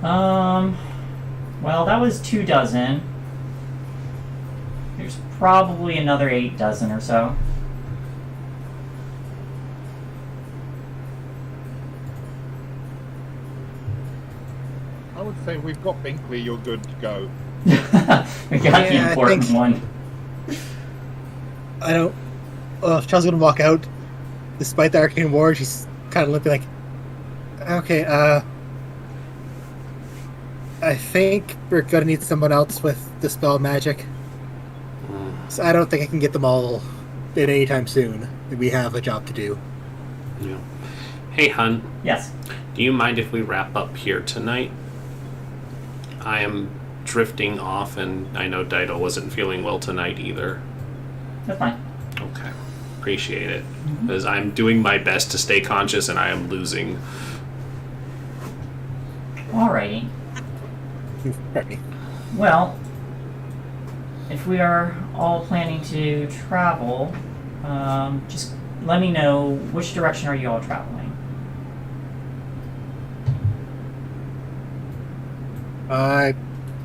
Well, that was 2 dozen. There's probably another 8 dozen or so. I would say we've got Binkley, you're good to go. We got the Yeah, I important think- one. I don't. If Chelsea's gonna walk out, despite the arcane ward, she's kind of limping like, okay, I think we're gonna need someone else with Dispel Magic. So I don't think I can get them all in anytime soon. We have a job to do. Yeah. Hey, hun, Yes. do you mind if we wrap up here tonight? I am drifting off, and I know Dido wasn't feeling well tonight either. That's fine. Okay. Appreciate it. Because I'm doing my best to stay conscious, and I am losing. Alrighty. Pardon me. Well, if we are all planning to travel, just let me know which direction are you all traveling.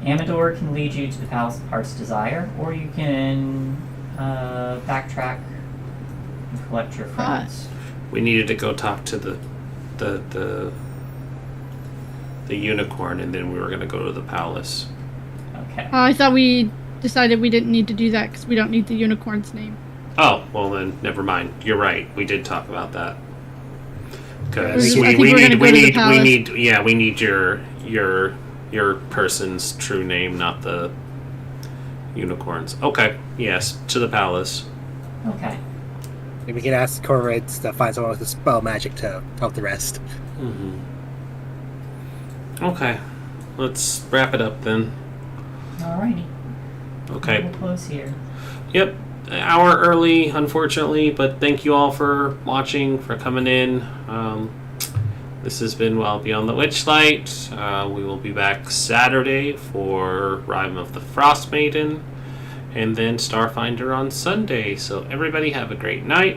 Amador can lead you to the Palace of Heart's Desire, or you can backtrack and collect your friends. We needed to go talk to the unicorn, and then we were going to go to the palace. Okay. I thought we decided we didn't need to do that because we don't need the unicorn's name. Oh, well then, never mind. You're right. We did talk about that. Because I think we're gonna go to the palace. we need your person's true name, not the unicorns. Okay, yes, to the palace. Okay. Maybe we can ask Corvids to find someone with Dispel Magic to help the rest. Mm-hmm. Okay, let's wrap it up then. Alrighty. Okay. We'll close here. Yep, an hour early, unfortunately, but thank you all for watching, for coming in. This has been Well Beyond the Witchlight. We will be back Saturday for Rime of the Frost Maiden, and then Starfinder on Sunday. So everybody have a great night.